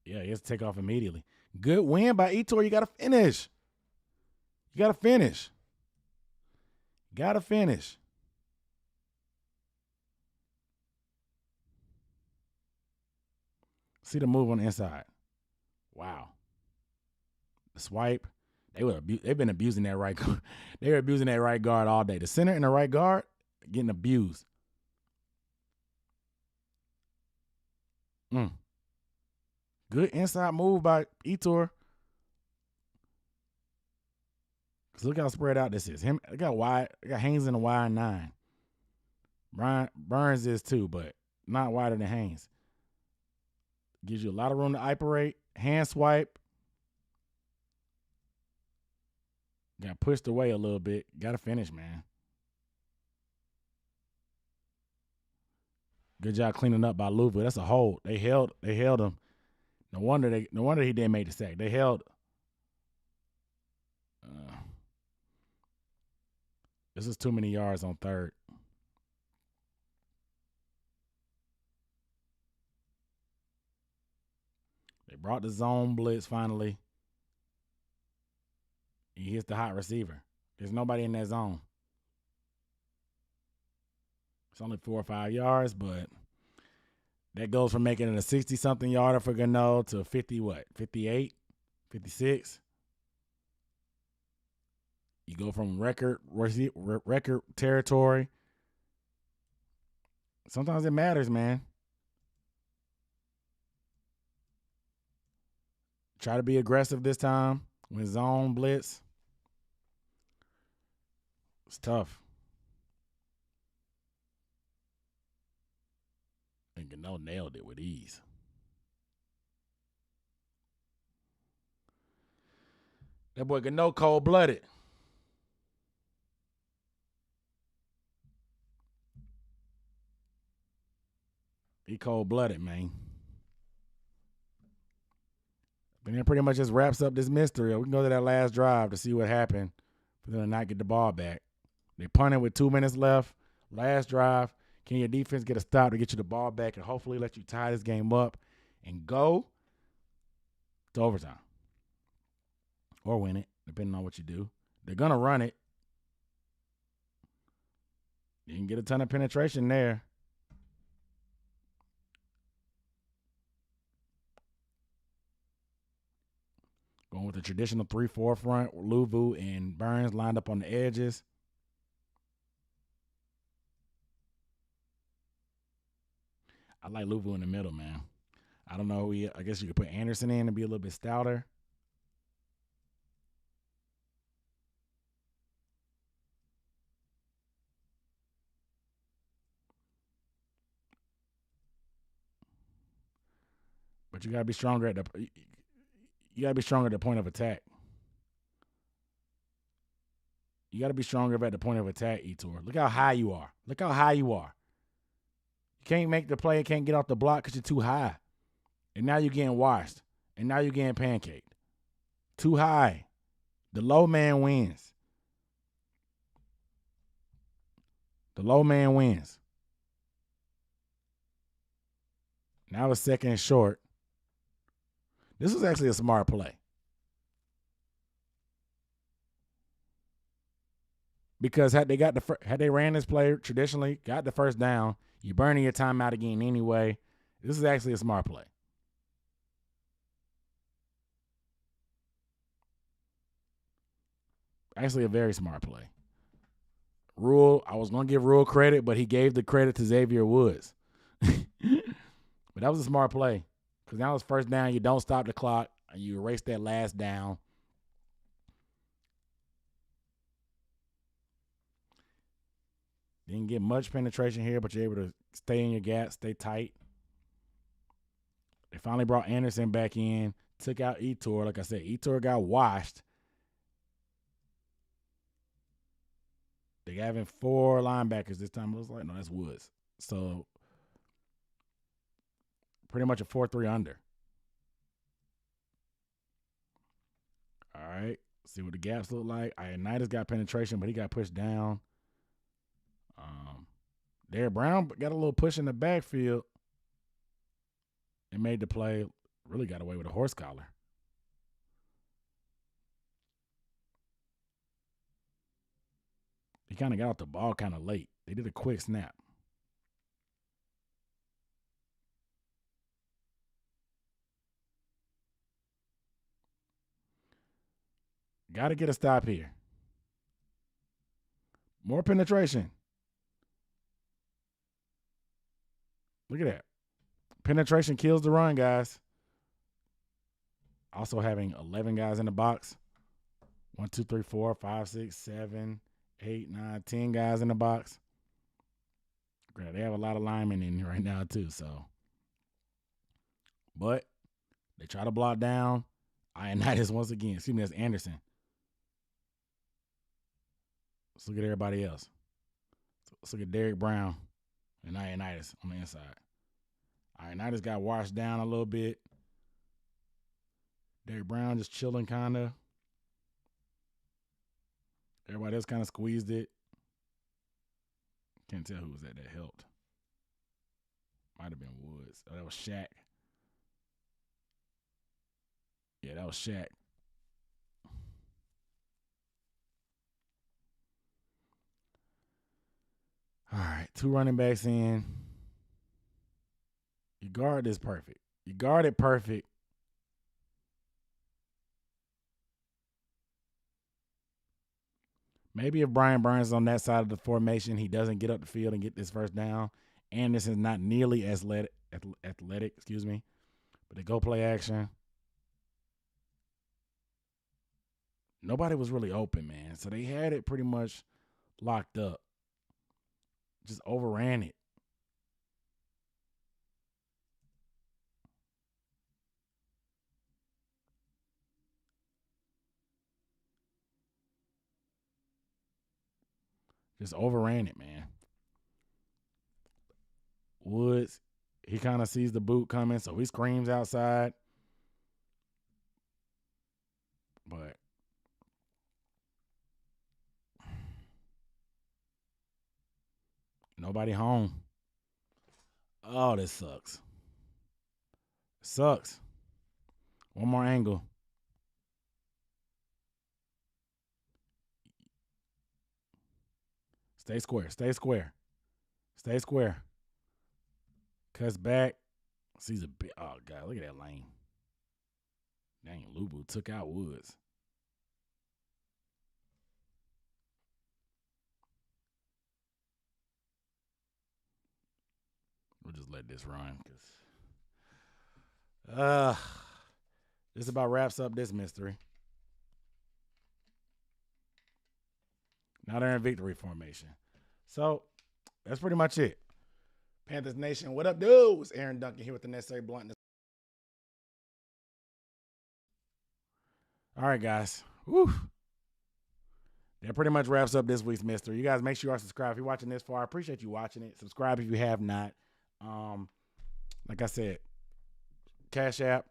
Yeah, he has to take off immediately. Good win by Etor. You got to finish. You got to finish. Got to finish. See the move on the inside. Wow. The swipe. They've been abusing that right guard. They were abusing that right guard all day. The center and the right guard getting abused. Good inside move by Etor. Cause look how spread out this is. Him, I got Haynes in a wide 9. Burns is too, but not wider than Haynes. Gives you a lot of room to operate. Hand swipe. Got pushed away a little bit. Got to finish, man. Good job cleaning up by Luvu. That's a hold. They held him. No wonder he didn't make the sack. They held. This is too many yards on third. They brought the zone blitz finally. He hits the hot receiver. There's nobody in that zone. It's only 4 or 5 yards, but that goes from making it a 60-something yarder for Gano to 50 what? 58? 56? You go from record territory. Sometimes it matters, man. Try to be aggressive this time. When zone blitz. It's tough. And Gano nailed it with ease. That boy Gano cold-blooded. He cold-blooded, man. But then pretty much just wraps up this mystery. We can go to that last drive to see what happened for them to not get the ball back. They punted with 2 minutes left. Last drive. Can your defense get a stop to get you the ball back and hopefully let you tie this game up and go to overtime? Or win it, depending on what you do. They're going to run it. You can get a ton of penetration there. Going with the traditional 3-4 front, Luvu and Burns lined up on the edges. I like Luvu in the middle, man. I don't know. I guess you could put Anderson in and be a little bit stouter. But you gotta be stronger at the point of attack. You gotta be stronger at the point of attack, Etor. Look how high you are. You can't make the play and can't get off the block because you're too high. And now you're getting washed. And now you're getting pancaked. Too high. The low man wins. The low man wins. Now it's second and short. This was actually a smart play. Because had they ran this play traditionally, got the first down, you're burning your timeout again anyway. This is actually a smart play. Actually, a very smart play. Rule, I was going to give Rule credit, but he gave the credit to Xavier Woods. But that was a smart play because now it's first down. You don't stop the clock, and you erase that last down. Didn't get much penetration here, but you're able to stay in your gap, stay tight. They finally brought Anderson back in, took out Etor. Like I said, Etor got washed. They having 4 linebackers this time. It was like, no, that's Woods. So pretty much a 4-3 under. All right. See what the gaps look like. Ioannidis got penetration, but he got pushed down. Derrick Brown got a little push in the backfield and made the play. Really got away with a horse collar. He kind of got off the ball kind of late. They did a quick snap. Got to get a stop here. More penetration. Look at that. Penetration kills the run, guys. Also having 11 guys in the box. 1, 2, 3, 4, 5, 6, 7, 8, 9, 10 guys in the box. Granted, they have a lot of linemen in here right now, too. But they try to block down. Ioannidis once again. Excuse me, that's Anderson. Let's look at everybody else. Let's look at Derrick Brown and Ioannidis on the inside. Ioannidis got washed down a little bit. Derrick Brown just chilling kind of. Everybody else kind of squeezed it. Can't tell who was that helped. Might have been Woods. Oh, that was Shaq. Yeah, that was Shaq. All right, 2 running backs in. You guard this perfect. You guard it perfect. Maybe if Brian Burns is on that side of the formation, he doesn't get up the field and get this first down. Anderson is not nearly as athletic, but they go play action. Nobody was really open, man. So they had it pretty much locked up. Just overran it. Just overran it, man. Woods, he kind of sees the boot coming, so he screams outside. But nobody home. Oh, this sucks. Sucks. One more angle. Stay square. Stay square. Stay square. Cuts back. Sees a bit. Oh, God. Look at that lane. Dang, Luvu took out Woods. We'll just let this run because this about wraps up this mystery. Now they're in victory formation. So that's pretty much it. Panthers Nation, what up, dudes? Aaron Duncan here with the necessary bluntness. All right, guys. Woo. That pretty much wraps up this week's mystery. You guys make sure you are subscribed. If you're watching this far, I appreciate you watching it. Subscribe if you have not. Like I said, Cash App.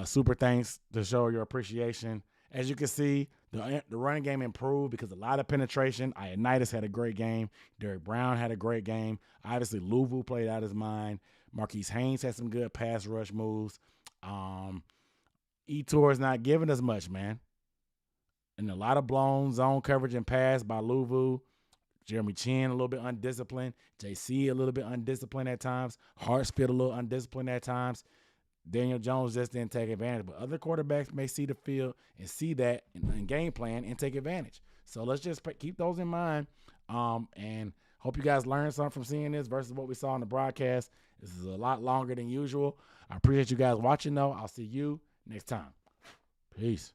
Super thanks to show your appreciation. As you can see, The running game improved because a lot of penetration. Ioannidis had a great game. Derrick Brown had a great game. Obviously, Luvu played out his mind. Marquise Haynes had some good pass rush moves. Etor is not giving us much, man. And a lot of blown zone coverage and pass by Luvu. Jeremy Chin a little bit undisciplined. JC a little bit undisciplined at times. Hartsfield a little undisciplined at times. Daniel Jones just didn't take advantage. But other quarterbacks may see the field and see that in game plan and take advantage. So let's just keep those in mind. And hope you guys learned something from seeing this versus what we saw in the broadcast. This is a lot longer than usual. I appreciate you guys watching, though. I'll see you next time. Peace.